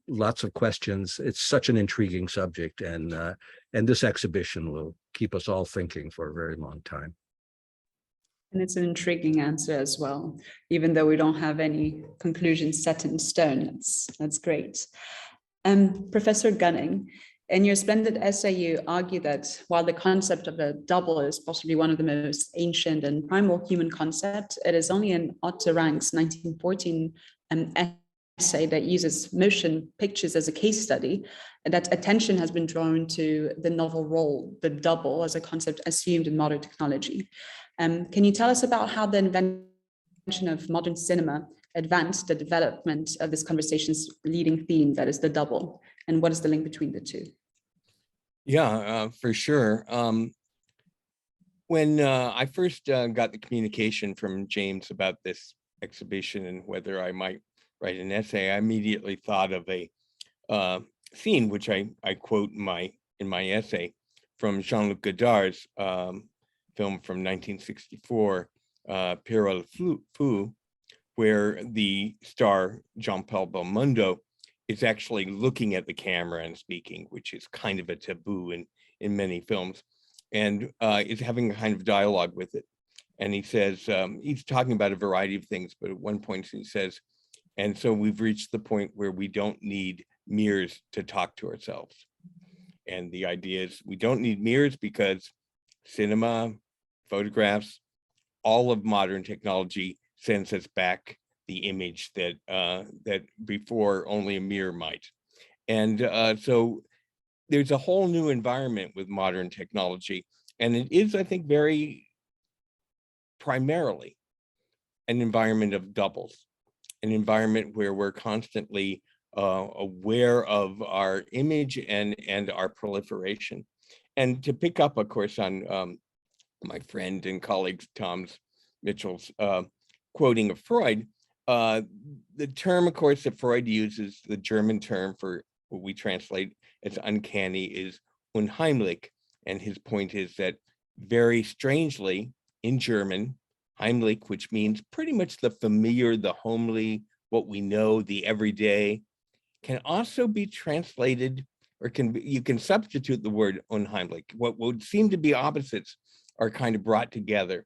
Lots of questions. It's such an intriguing subject, and this exhibition will keep us all thinking for a very long time. And it's an intriguing answer as well, even though we don't have any conclusions set in stone. That's great. Professor Gunning, in your splendid essay, you argue that while the concept of a double is possibly one of the most ancient and primal human concepts, it is only in Otto Rank's 1914 essay that uses motion pictures as a case study, and that attention has been drawn to the novel role, the double, as a concept assumed in modern technology. Can you tell us about how the invention of modern cinema advanced the development of this conversation's leading theme, that is the double, and what is the link between the two? Yeah, for sure. When I first got the communication from James about this exhibition and whether I might write an essay, I immediately thought of a scene which I quote in my essay from Jean-Luc Godard's film from 1964, Pierrot le Fou, where the star Jean-Paul Belmondo is actually looking at the camera and speaking, which is kind of a taboo in many films, and is having a kind of dialogue with it. And he says, he's talking about a variety of things, but at one point he says, and so we've reached the point where we don't need mirrors to talk to ourselves. And the idea is we don't need mirrors because cinema, photographs, all of modern technology sends us back the image that that before only a mirror might. And so there's a whole new environment with modern technology. And it is, I think, very primarily an environment of doubles, an environment where we're constantly aware of our image and our proliferation. And to pick up, of course, on my friend and colleague Tom Mitchell's quoting of Freud, the term, of course, that Freud uses, the German term for what we translate as uncanny, is unheimlich. And his point is that very strangely in German, Heimlich, which means pretty much the familiar, the homely, what we know, the everyday, can also be translated, or you can substitute the word unheimlich. What would seem to be opposites are kind of brought together.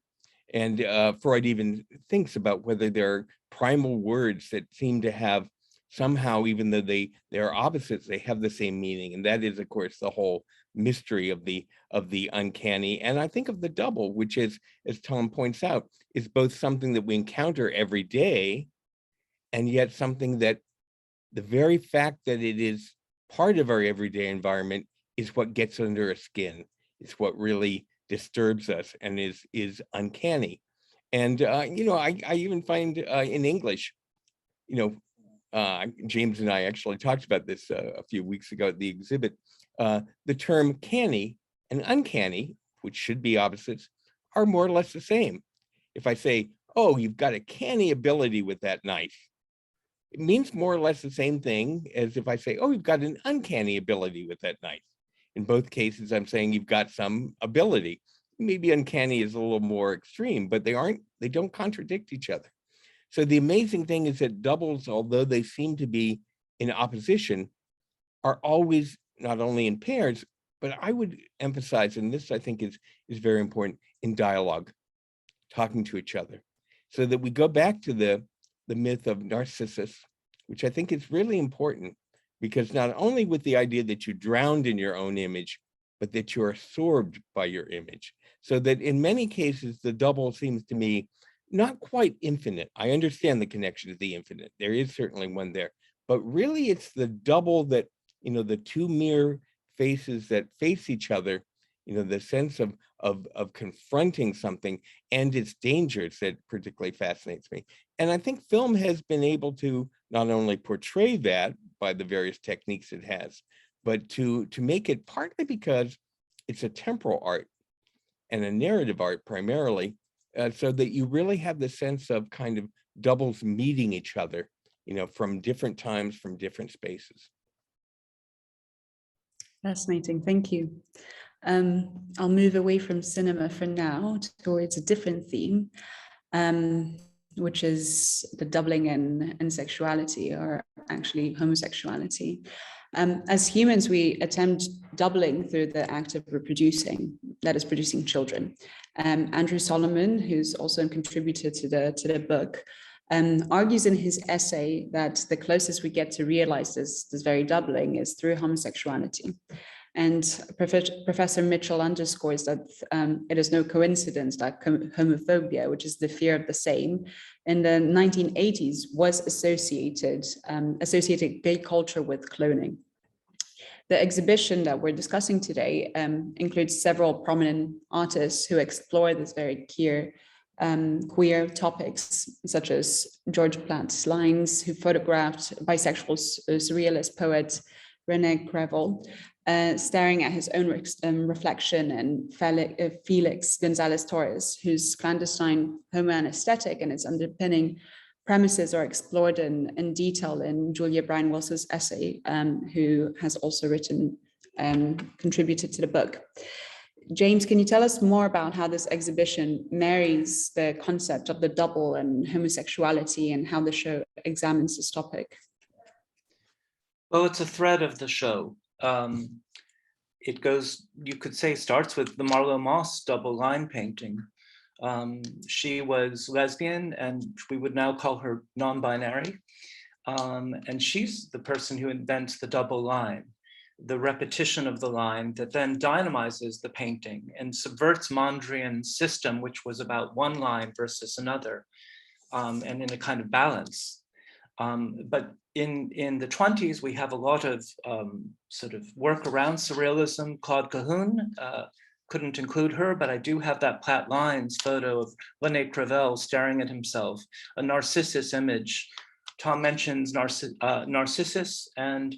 And Freud even thinks about whether there are primal words that seem to have somehow, even though they are opposites, they have the same meaning. And that is, of course, the whole mystery of the uncanny. And I think of the double, which is, as Tom points out, is both something that we encounter every day, and yet something that the very fact that it is part of our everyday environment is what gets under our skin. It's what really disturbs us and is uncanny. And you know, I even find in English, you know, James and I actually talked about this a few weeks ago at the exhibit. The term canny and uncanny, which should be opposites, are more or less the same. If I say, oh, you've got a canny ability with that knife, it means more or less the same thing as if I say, oh, you've got an uncanny ability with that knife. In both cases, I'm saying you've got some ability. Maybe uncanny is a little more extreme, but they don't contradict each other. So the amazing thing is that doubles, although they seem to be in opposition, are always not only in pairs, but I would emphasize, and this I think is very important, in dialogue, talking to each other. So that we go back to the myth of Narcissus, which I think is really important, because not only with the idea that you drowned in your own image, but that you're absorbed by your image. So that in many cases, the double seems to me not quite infinite. I understand the connection to the infinite. There is certainly one there, but really it's the double that, you know, the two mirror faces that face each other, you know, the sense of confronting something and its dangers that particularly fascinates me. And I think film has been able to not only portray that by the various techniques it has, but to make it, partly because it's a temporal art and a narrative art primarily, so that you really have the sense of kind of doubles meeting each other, you know, from different times, from different spaces. Fascinating, thank you. I'll move away from cinema for now towards a different theme, which is the doubling in sexuality, or actually homosexuality. As humans, we attempt doubling through the act of reproducing, that is, producing children. Andrew Solomon, who's also a contributor to the book, argues in his essay that the closest we get to realize this very doubling is through homosexuality. And Professor Mitchell underscores that it is no coincidence that homophobia, which is the fear of the same, in the 1980s was associated gay culture with cloning. The exhibition that we're discussing today includes several prominent artists who explore this very queer topics, such as George Platt's Lines, who photographed bisexual surrealist poet René Crevel, staring at his own reflection, and Felix Gonzalez Torres, whose clandestine homo-anesthetic and its underpinning premises are explored in detail in Julia Bryan Wilson's essay, who has also written contributed to the book. James, can you tell us more about how this exhibition marries the concept of the double and homosexuality, and how the show examines this topic? Well, it's a thread of the show. It goes, you could say, starts with the Marlowe Moss double line painting. She was lesbian, and we would now call her non-binary. And she's the person who invents the double line, the repetition of the line that then dynamizes the painting and subverts Mondrian's system, which was about one line versus another, and in a kind of balance. But in the 20s, we have a lot of sort of work around surrealism. Claude Cahun, couldn't include her, but I do have that Platt Lines photo of René Crevel staring at himself, a Narcissus image. Tom mentions Narcissus, and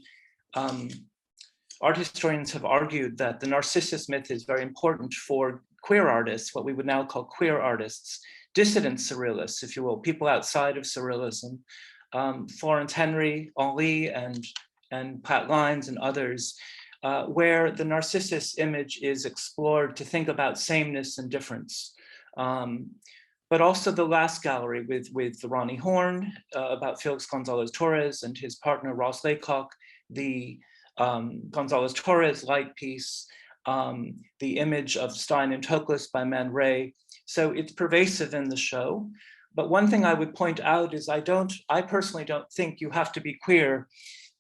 art historians have argued that the Narcissus myth is very important for queer artists, what we would now call queer artists, dissident surrealists, if you will, people outside of surrealism. Florence Henry, Henri, and Platt Lines and others, where the Narcissus image is explored to think about sameness and difference. But also the last gallery with Ronnie Horn, about Felix Gonzalez Torres and his partner Ross Laycock, the Gonzalez Torres light piece, the image of Stein and Toklas by Man Ray. So it's pervasive in the show. But one thing I would point out is I personally don't think you have to be queer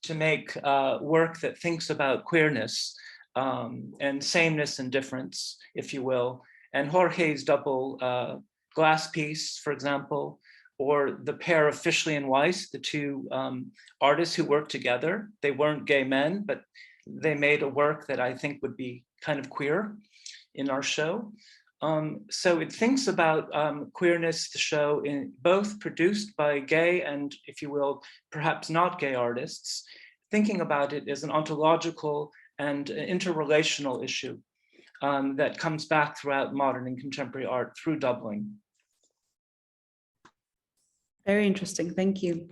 to make work that thinks about queerness and sameness and difference, if you will. And Jorge's double glass piece, for example, or the pair of Fischli and Weiss, the two artists who worked together. They weren't gay men, but they made a work that I think would be kind of queer in our show. So it thinks about queerness, the show, both produced by gay and, if you will, perhaps not gay artists, thinking about it as an ontological and interrelational issue that comes back throughout modern and contemporary art through doubling. Very interesting, thank you.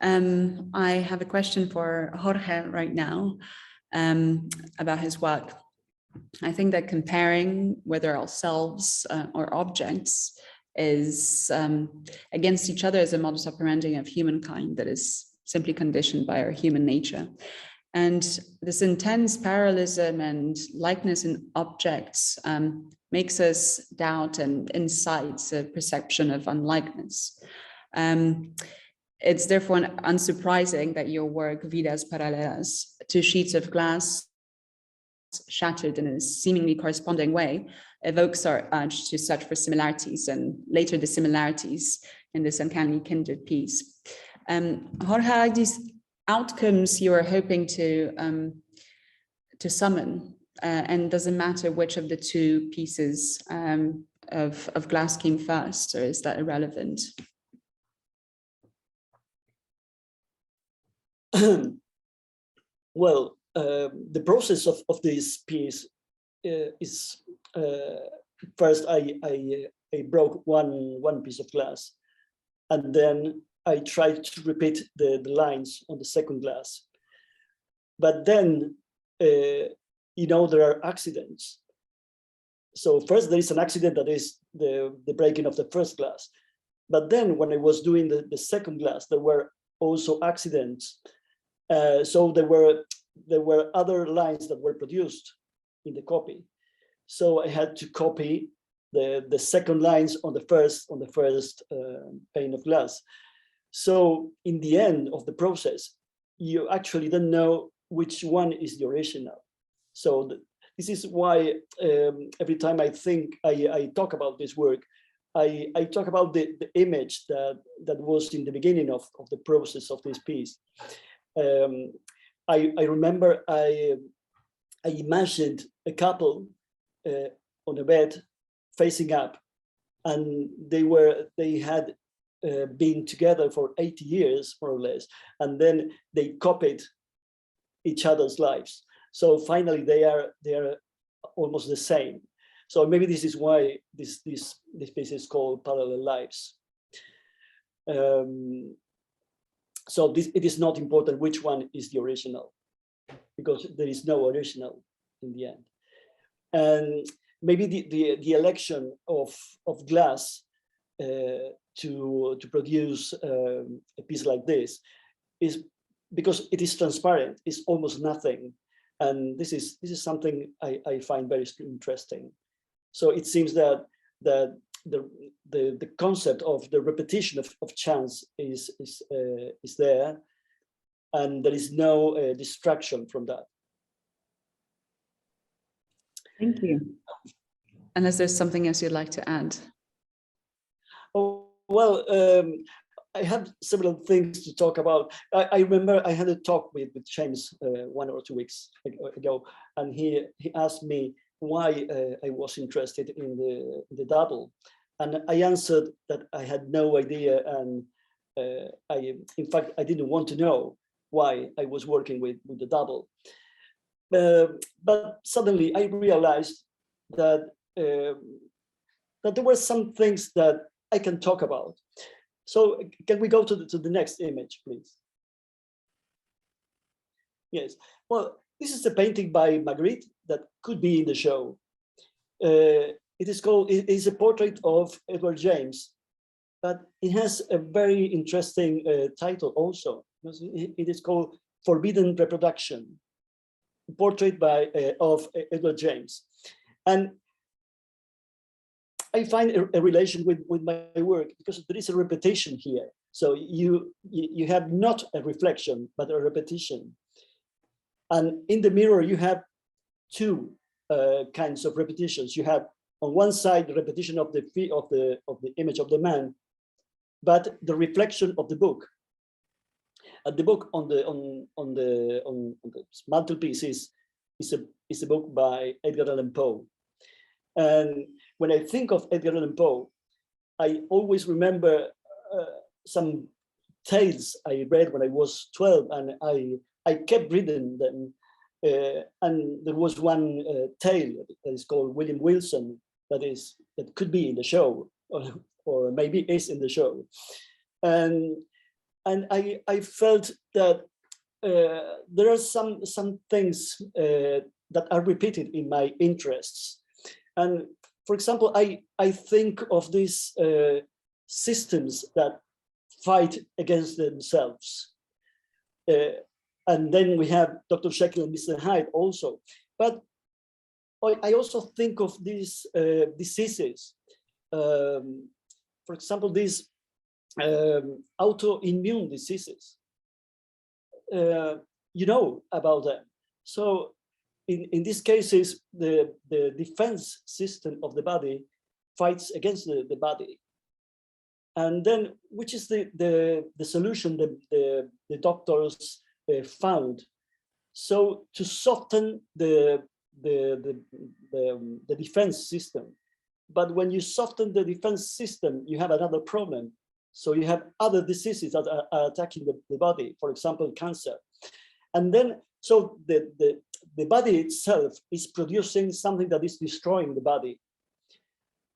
I have a question for Jorge right now about his work. I think that comparing whether ourselves or objects is against each other is a modus operandi of humankind that is simply conditioned by our human nature. And this intense parallelism and likeness in objects makes us doubt and incites a perception of unlikeness. It's therefore unsurprising that your work, Vidas Paralelas, two sheets of glass shattered in a seemingly corresponding way, evokes our urge to search for similarities and later dissimilarities in this uncannily kindred piece. Jorge, are these outcomes you are hoping to summon? And does it matter which of the two pieces of glass came first, or is that irrelevant? Well, the process of this piece is first I broke one piece of glass, and then I tried to repeat the lines on the second glass. But then, you know, there are accidents, So first there is an accident, that is the breaking of the first glass. But then when I was doing the second glass, there were also accidents. So there were other lines that were produced in the copy. So I had to copy the second lines on the first pane of glass. So in the end of the process, you actually don't know which one is the original. So this is why every time I talk about this work, I talk about the image that was in the beginning of the process of this piece. I remember I imagined a couple on a bed facing up, and they had been together for 80 years, more or less, and then they copied each other's lives. So finally, they are almost the same. So maybe this is why this piece is called Parallel Lives. So it is not important which one is the original, because there is no original in the end. And maybe the election of glass to produce a piece like this is because it is transparent. It's almost nothing, and this is something I find very interesting. So it seems that the concept of the repetition of chance is there, and there is no distraction from that. Thank you. Unless there's something else you'd like to add. Oh, well, I have several things to talk about. I remember I had a talk with James 1 or 2 weeks ago, and he asked me why I was interested in the double, and I answered that I had no idea, and in fact I didn't want to know why I was working with the double. But suddenly I realized that there were some things that I can talk about. So can we go to the next image, please? Yes. Well, this is a painting by Magritte that could be in the show. It is a portrait of Edward James, but it has a very interesting title also. It is called Forbidden Reproduction, portrait of Edward James. And I find a relation with my work because there is a repetition here. So you have not a reflection, but a repetition. And in the mirror, you have two kinds of repetitions. You have on one side the repetition of the image of the man, but the reflection of the book. The book on the mantelpiece is a book by Edgar Allan Poe. And when I think of Edgar Allan Poe, I always remember some tales I read when I was 12, and I kept reading them. And there was one tale that is called William Wilson that could be in the show, or maybe is in the show. And I felt that there are some things that are repeated in my interests. And for example, I think of these systems that fight against themselves. And then we have Dr. Jekyll and Mr. Hyde also. But I also think of these diseases. For example, these autoimmune diseases. You know about them. So in these cases, the defense system of the body fights against the body. And then, which is the solution that the doctors found? So to soften the defense system. But when you soften the defense system, you have another problem. So you have other diseases that are attacking the body, for example, cancer. And then, so the body itself is producing something that is destroying the body.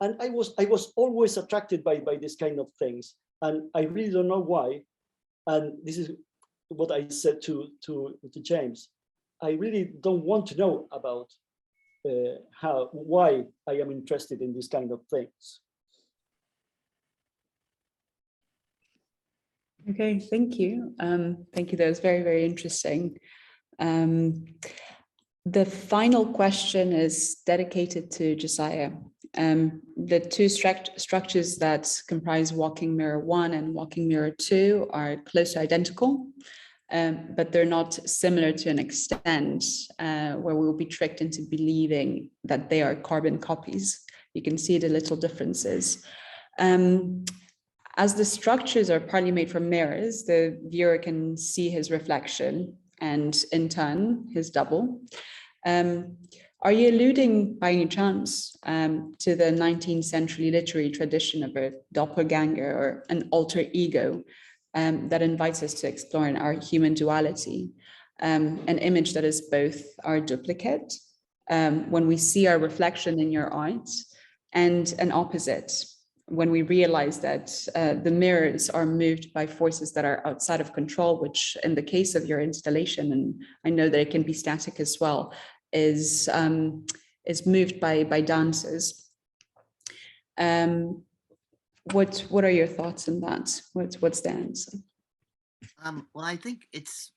And I was always attracted by this kind of things. And I really don't know why. And this is what I said to James. I really don't want to know about why I am interested in these kind of things. Okay, thank you. Thank you. That was very, very interesting. The final question is dedicated to Josiah. The two structures that comprise Walking Mirror 1 and Walking Mirror 2 are close to identical, but they're not similar to an extent where we will be tricked into believing that they are carbon copies. You can see the little differences. As the structures are partly made from mirrors, the viewer can see his reflection and in turn, his double. Are you alluding by any chance to the 19th century literary tradition of a doppelganger or an alter ego that invites us to explore in our human duality, an image that is both our duplicate when we see our reflection in your eyes, and an opposite when we realize that the mirrors are moved by forces that are outside of control, which in the case of your installation, and I know that it can be static as well, is moved by dancers. What are your thoughts on that? What's the answer? Well, I think it's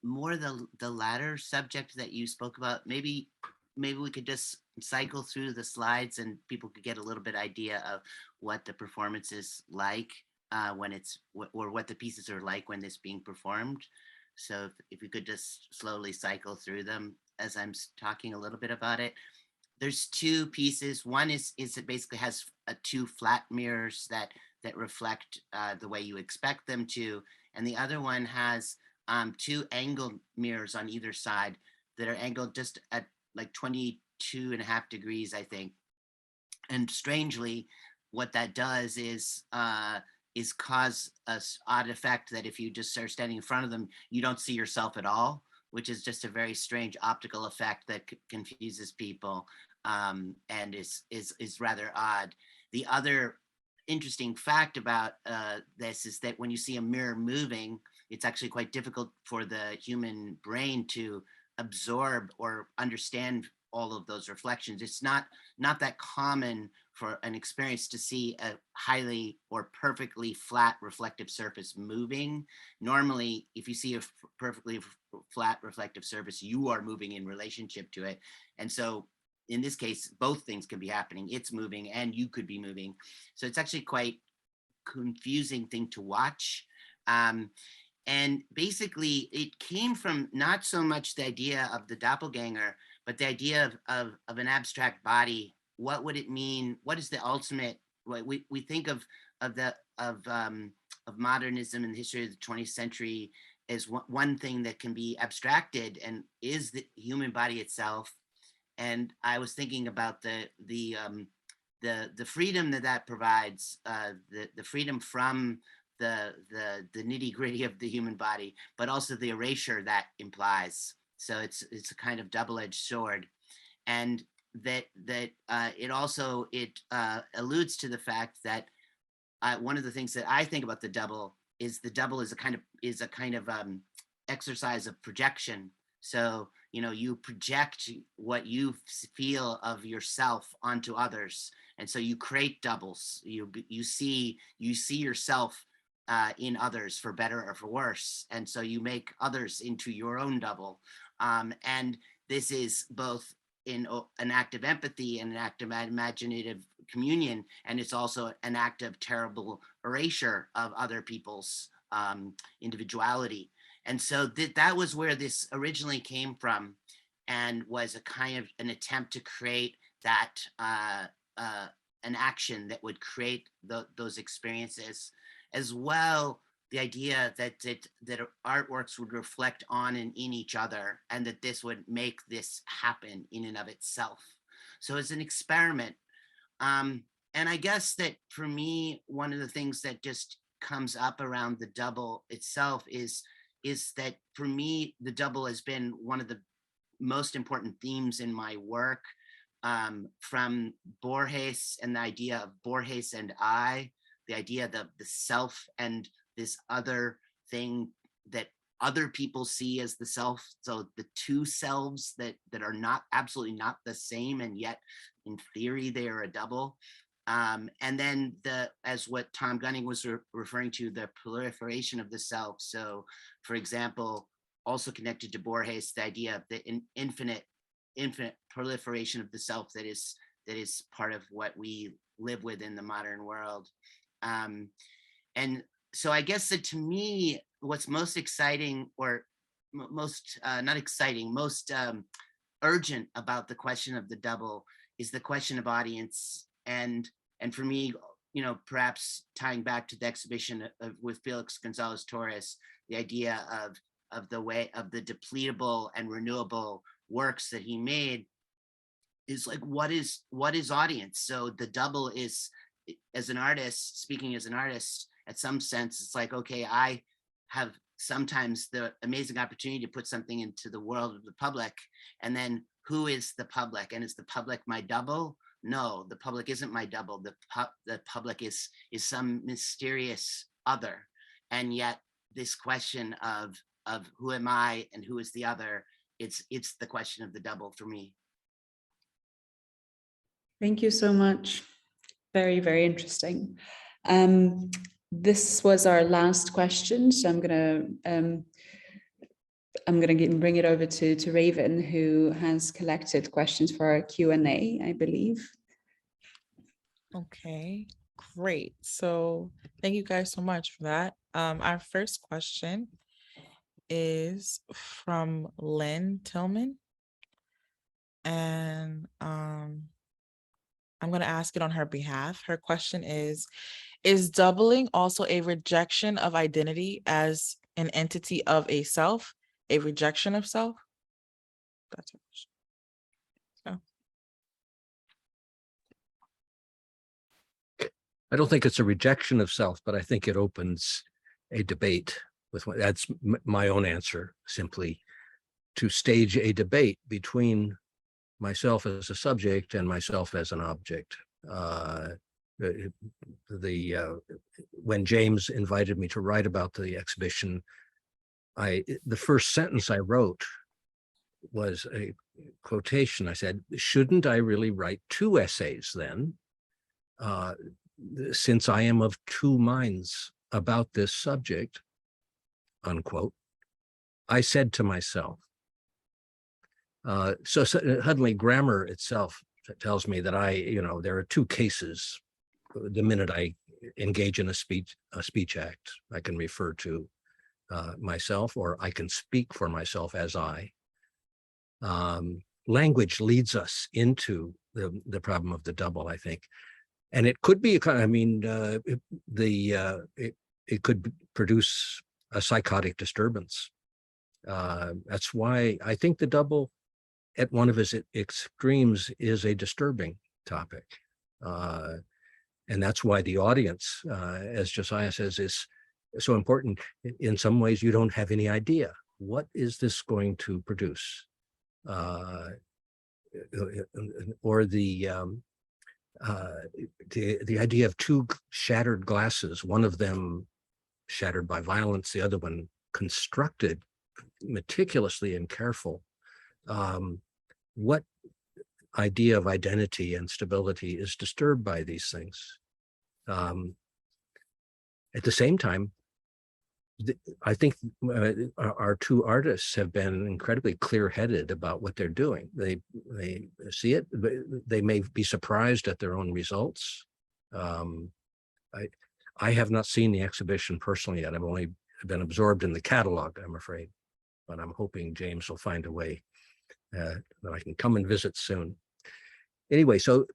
more the latter subject that you spoke about. Maybe we could just cycle through the slides and people could get a little bit idea of what the performance is like when it's, or what the pieces are like when it's being performed. So if we could just slowly cycle through them as I'm talking a little bit about it. There's two pieces. One is it basically has two flat mirrors that reflect the way you expect them to. And the other one has two angled mirrors on either side that are angled just at like 22.5 degrees, I think. And strangely, what that does is cause a odd effect that if you just are standing in front of them, you don't see yourself at all, which is just a very strange optical effect that confuses people and is rather odd. The other interesting fact about this is that when you see a mirror moving, it's actually quite difficult for the human brain to absorb or understand all of those reflections. It's not that common for an experience to see a highly or perfectly flat reflective surface moving. Normally, if you see a perfectly flat reflective surface, you are moving in relationship to it. And so in this case, both things can be happening. It's moving and you could be moving. So it's actually quite confusing thing to watch. And basically it came from not so much the idea of the doppelganger, but the idea of an abstract body. What would it mean? What is the ultimate? We think of modernism in the history of the 20th century as one thing that can be abstracted and is the human body itself. And I was thinking about the freedom that provides, the freedom from the nitty gritty of the human body, but also the erasure that implies. So it's a kind of double-edged sword, and that it also alludes to the fact that one of the things that I think about the double is a kind of exercise of projection. So you project what you feel of yourself onto others, and so you create doubles. You see yourself in others for better or for worse, and so you make others into your own double. And this is both in an act of empathy and an act of imaginative communion, and it's also an act of terrible erasure of other people's individuality. And so that was where this originally came from, and was a kind of an attempt to create that an action that would create those experiences, as well. The idea that artworks would reflect on and in each other, and that this would make this happen in and of itself. So it's an experiment. And I guess that for me, one of the things that just comes up around the double itself is that for me, the double has been one of the most important themes in my work, from Borges and the idea of Borges and I, the idea of the self and this other thing that other people see as the self. So the two selves that are not absolutely not the same, and yet in theory they are a double. And then as what Tom Gunning was referring to, the proliferation of the self. So for example, also connected to Borges, the idea of the infinite proliferation of the self that is part of what we live with in the modern world. And so I guess that to me, what's most exciting, or most not exciting, most urgent about the question of the double is the question of audience. And for me, you know, perhaps tying back to the exhibition with Felix Gonzalez Torres, the idea of the way of the depletable and renewable works that he made is like, what is audience? So the double is, as an artist, speaking as an artist, at some sense, it's like, okay, I have sometimes the amazing opportunity to put something into the world of the public, and then who is the public? And is the public my double? No, the public isn't my double. The public is some mysterious other. And yet this question of who am I and who is the other, it's the question of the double for me. Thank you so much. Very, very interesting. This was our last question, so I'm gonna bring it over to Raven, who has collected questions for our Q&A, I believe. Okay, great. So thank you guys so much for that. Our first question is from Lynn Tillman. And I'm going to ask it on her behalf. Her question is doubling also a rejection of identity as an entity of a self, a rejection of self? That's her question. I don't think it's a rejection of self, but I think it opens a debate with that's my own answer, simply to stage a debate between myself as a subject and myself as an object. When James invited me to write about the exhibition, the first sentence I wrote was a quotation. I said, shouldn't I really write 2 essays then? Since I am of 2 minds about this subject, unquote. I said to myself, so suddenly grammar itself tells me that there are 2 cases. The minute I engage in a speech act, I can refer to myself, or I can speak for myself as I. Language leads us into the problem of the double, I think. And it could be, it could produce a psychotic disturbance. That's why I think the double at one of its extremes is a disturbing topic. And that's why the audience, as Josiah says, is so important. In some ways, you don't have any idea. What is this going to produce? Or the idea of 2 shattered glasses, one of them shattered by violence, the other one constructed meticulously and careful. What idea of identity and stability is disturbed by these things? At the same time, I think our 2 artists have been incredibly clear-headed about what they're doing. They see it, but they may be surprised at their own results. I have not seen the exhibition personally yet. I've only been absorbed in the catalog, I'm afraid, but I'm hoping James will find a way that I can come and visit soon. Anyway, so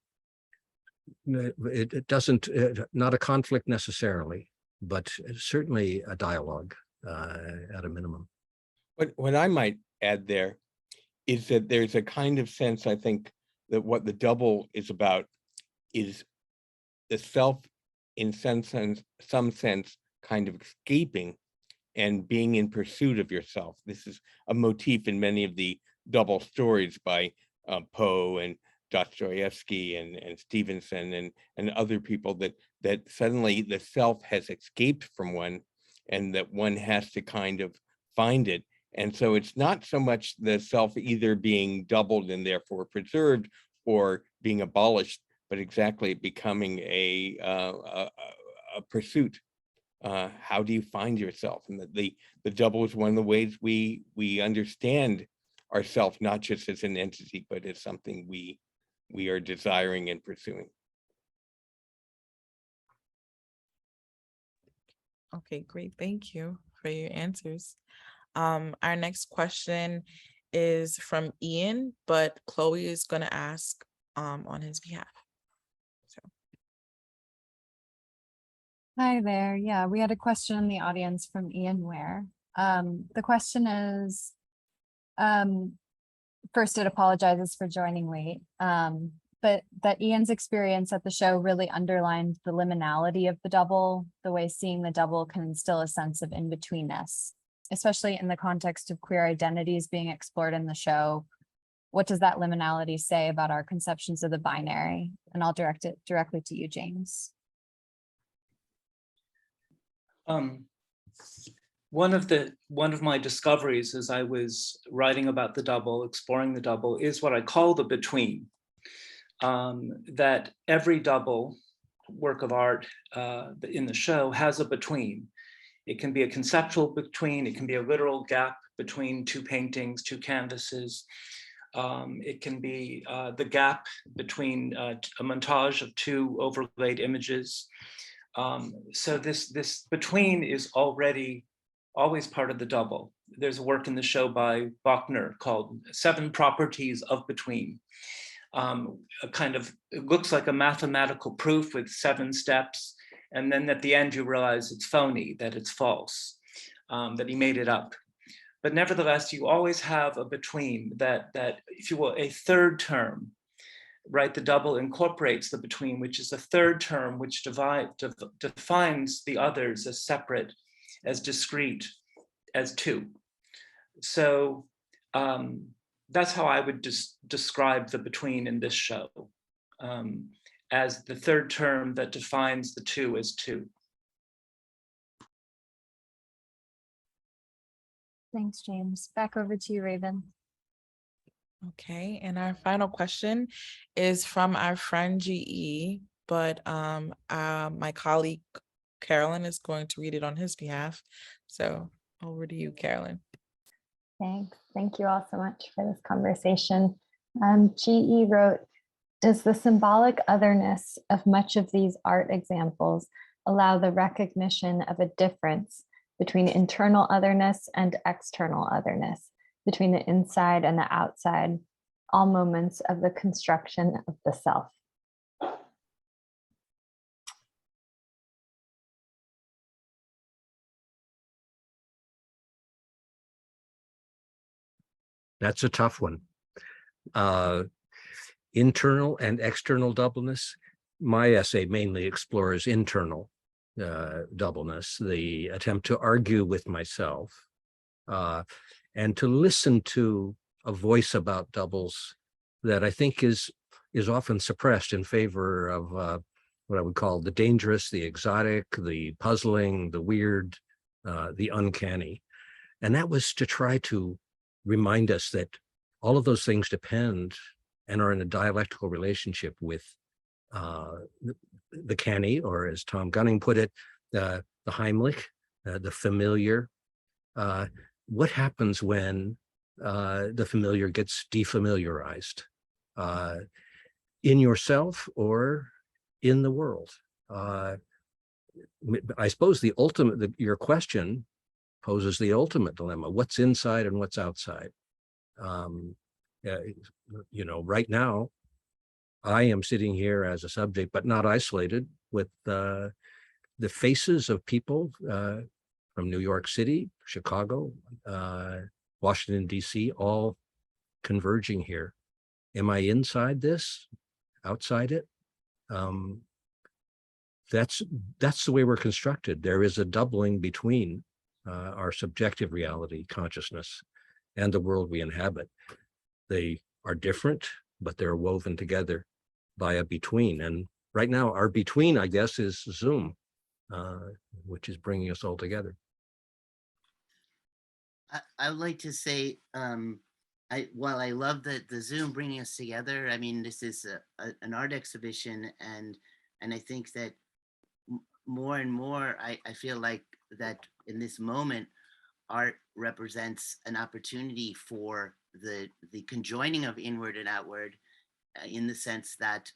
it doesn't, not a conflict necessarily, but certainly a dialogue at a minimum. What I might add there is that there's a kind of sense, I think, that what the double is about is the self, in some sense, kind of escaping and being in pursuit of yourself. This is a motif in many of the double stories by Poe and Dostoevsky and Stevenson and other people, that suddenly the self has escaped from one, and that one has to kind of find it. And so it's not so much the self either being doubled and therefore preserved or being abolished, but exactly becoming a pursuit. How do you find yourself? And the double is one of the ways we understand ourself, not just as an entity, but as something we are desiring and pursuing. Okay, great. Thank you for your answers. Our next question is from Ian, but Chloe is going to ask on his behalf. So. Hi there. Yeah, we had a question in the audience from Ian Ware. The question is, first it apologizes for joining late, but that Ian's experience at the show really underlined the liminality of the double, the way seeing the double can instill a sense of in-betweenness, especially in the context of queer identities being explored in the show. What does that liminality say about our conceptions of the binary? And I'll direct it directly to you, James. One of my discoveries as I was writing about the double, exploring the double, is what I call the between. That every double work of art in the show has a between. It can be a conceptual between, it can be a literal gap between two paintings, two canvases. It can be the gap between a montage of two overlaid images. So this between is always part of the double. There's a work in the show by Bachner called 7 Properties of Between. It looks like a mathematical proof with 7 steps. And then at the end, you realize it's phony, that it's false, that he made it up. But nevertheless, you always have a between that, if you will, a third term, right? The double incorporates the between, which is a third term which defines the others as separate, as discrete, as two. So that's how I would describe the between in this show, as the third term that defines the two as two. Thanks, James. Back over to you, Raven. Okay, and our final question is from our friend GE, but my colleague Carolyn is going to read it on his behalf. So over to you, Carolyn. Thanks. Thank you all so much for this conversation. GE wrote, does the symbolic otherness of much of these art examples allow the recognition of a difference between internal otherness and external otherness, between the inside and the outside, all moments of the construction of the self? That's a tough one. Internal and external doubleness. My essay mainly explores internal doubleness, the attempt to argue with myself and to listen to a voice about doubles that I think is often suppressed in favor of what I would call the dangerous, the exotic, the puzzling, the weird, the uncanny. And that was to try to remind us that all of those things depend and are in a dialectical relationship with the canny, or as Tom Gunning put it, the Heimlich, the familiar. What happens when the familiar gets defamiliarized in yourself or in the world? I suppose the ultimate, your question poses the ultimate dilemma: what's inside and what's outside? You know, right now, I am sitting here as a subject, but not isolated, with the faces of people from New York City, Chicago, Washington, D.C., all converging here. Am I inside this, outside it? That's the way we're constructed. There is a doubling between our subjective reality, consciousness, and the world we inhabit. They are different, but they're woven together by a between. And right now, our between, I guess, is Zoom, which is bringing us all together. I would like to say, while I love the Zoom bringing us together, I mean, this is an art exhibition, and I think that more and more, I feel like that in this moment, art represents an opportunity for the conjoining of inward and outward, in the sense that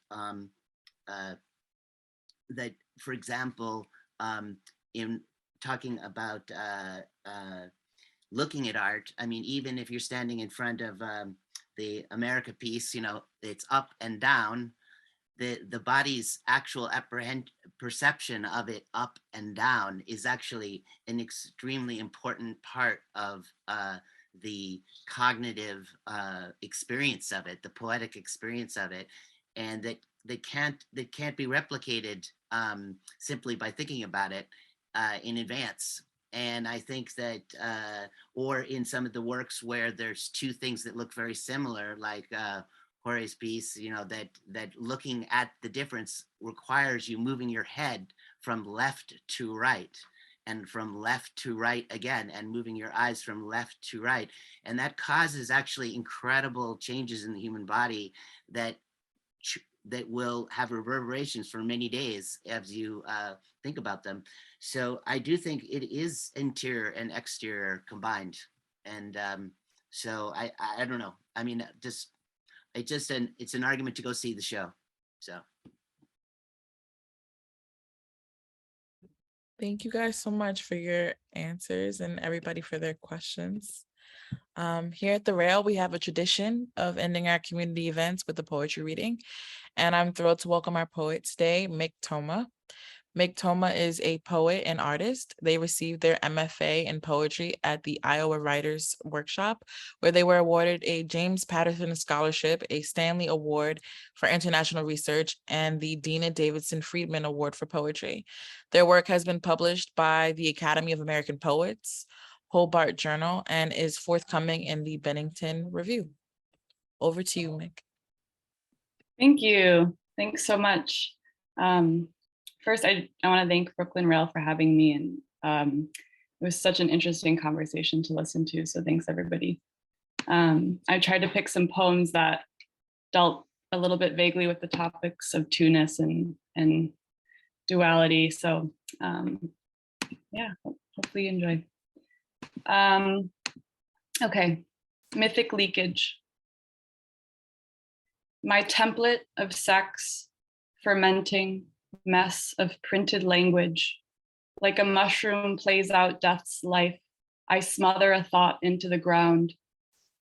that, for example, in talking about looking at art, I mean, even if you're standing in front of the America piece, you know, it's up and down. The body's actual perception of it up and down is actually an extremely important part of the cognitive experience of it, the poetic experience of it, and that can't be replicated simply by thinking about it in advance. And I think that, or in some of the works where there's two things that look very similar, like Jorge's piece, you know, that looking at the difference requires you moving your head from left to right, and from left to right again, and moving your eyes from left to right. And that causes actually incredible changes in the human body that will have reverberations for many days as you think about them. So I do think it is interior and exterior combined. And so I don't know. I mean, it's an argument to go see the show. So. Thank you guys so much for your answers and everybody for their questions. Here at the Rail, we have a tradition of ending our community events with a poetry reading, and I'm thrilled to welcome our poet today, Mick Toma. Mick Toma is a poet and artist. They received their MFA in poetry at the Iowa Writers Workshop, where they were awarded a James Patterson Scholarship, a Stanley Award for International Research, and the Dina Davidson Friedman Award for Poetry. Their work has been published by the Academy of American Poets, Hobart Journal, and is forthcoming in the Bennington Review. Over to you, Mick. Thank you. Thanks so much. First, I want to thank Brooklyn Rail for having me, and it was such an interesting conversation to listen to, so thanks everybody. I tried to pick some poems that dealt a little bit vaguely with the topics of two-ness and duality, so yeah, hopefully you enjoy. Okay, mythic leakage. My template of sex, fermenting, mess of printed language. Like a mushroom plays out death's life, I smother a thought into the ground,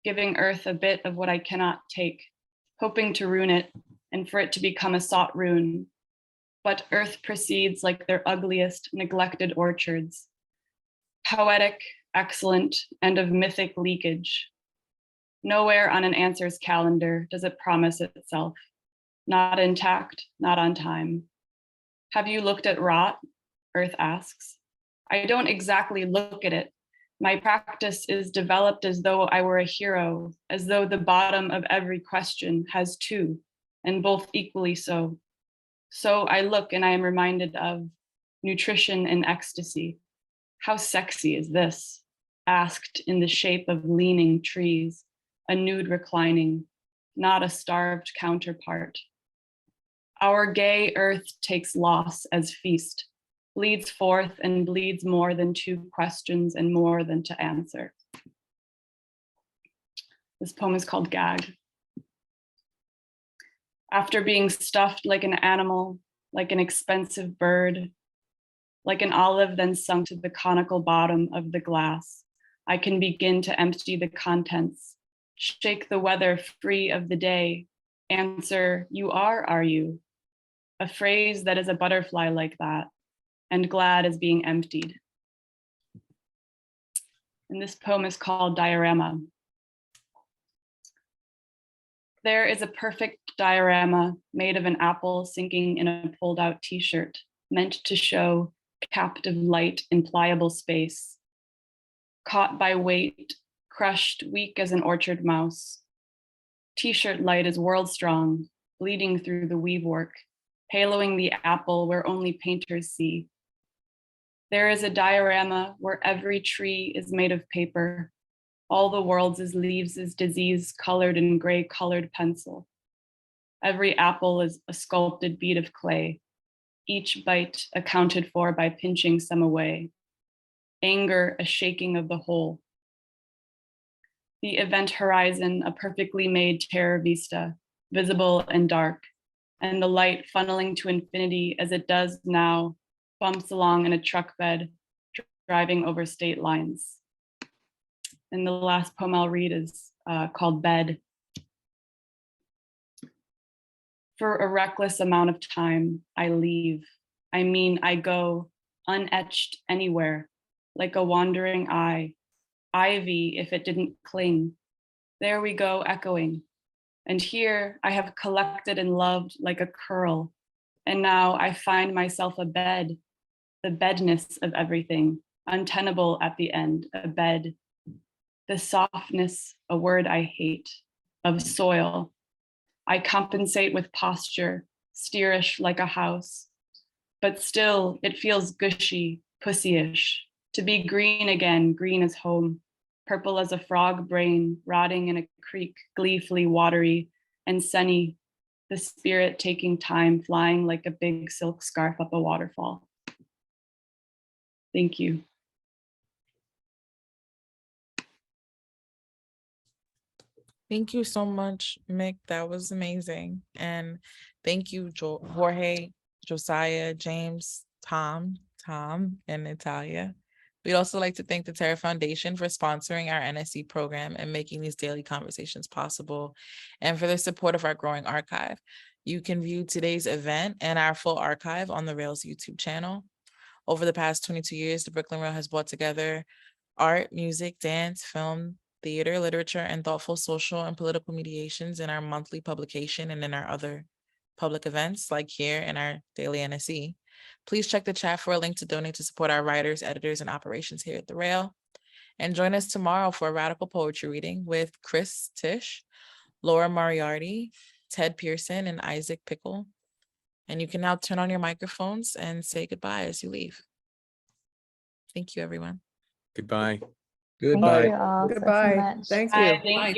giving earth a bit of what I cannot take, hoping to ruin it and for it to become a sought rune. But earth proceeds like their ugliest, neglected orchards. Poetic, excellent, and of mythic leakage. Nowhere on an answers calendar does it promise itself. Not intact, not on time. Have you looked at rot? Earth asks. I don't exactly look at it. My practice is developed as though I were a hero, as though the bottom of every question has two, and both equally so. So I look and I am reminded of nutrition and ecstasy. How sexy is this? Asked in the shape of leaning trees, a nude reclining, not a starved counterpart. Our gay earth takes loss as feast, bleeds forth and bleeds more than two questions and more than to answer. This poem is called Gag. After being stuffed like an animal, like an expensive bird, like an olive then sunk to the conical bottom of the glass, I can begin to empty the contents, shake the weather free of the day, answer, you are you? A phrase that is a butterfly like that, and glad is being emptied. And this poem is called Diorama. There is a perfect diorama made of an apple sinking in a pulled out t-shirt, meant to show captive light in pliable space. Caught by weight, crushed weak as an orchard mouse. T-shirt light is world strong, bleeding through the weave work, haloing the apple where only painters see. There is a diorama where every tree is made of paper, All the world's is leaves is disease colored in gray colored pencil. Every apple is a sculpted bead of clay, each bite accounted for by pinching some away. Anger, a shaking of the whole. The event horizon, a perfectly made terror vista, visible and dark, and the light funneling to infinity as it does now, bumps along in a truck bed, driving over state lines. And the last poem I'll read is called Bed. For a reckless amount of time, I leave. I mean, I go unetched anywhere, like a wandering eye, ivy if it didn't cling. There we go, echoing. And here I have collected and loved like a curl. And now I find myself a bed, the bedness of everything, untenable at the end, a bed. The softness, a word I hate, of soil. I compensate with posture, steerish like a house. But still, it feels gushy, pussyish. To be green again, green as home. Purple as a frog brain, rotting in a creek, gleefully watery and sunny. The spirit taking time, flying like a big silk scarf up a waterfall. Thank you. Thank you so much, Mick. That was amazing. And thank you, Jorge, Josiah, James, Tom, and Natalia. We'd also like to thank the Terra Foundation for sponsoring our NSE program and making these daily conversations possible, and for their support of our growing archive. You can view today's event and our full archive on the Rails YouTube channel. Over the past 22 years, the Brooklyn Rail has brought together art, music, dance, film, theater, literature, and thoughtful social and political mediations in our monthly publication and in our other public events, like here in our daily NSE. Please check the chat for a link to donate to support our writers, editors, and operations here at the Rail. And join us tomorrow for a radical poetry reading with Chris Tisch, Laura Moriarty, Ted Pearson, and Isaac Pickle. And you can now turn on your microphones and say goodbye as you leave. Thank you, everyone. Goodbye. Thank Goodbye. you all so Goodbye. much. Thank Hi, you. thank you.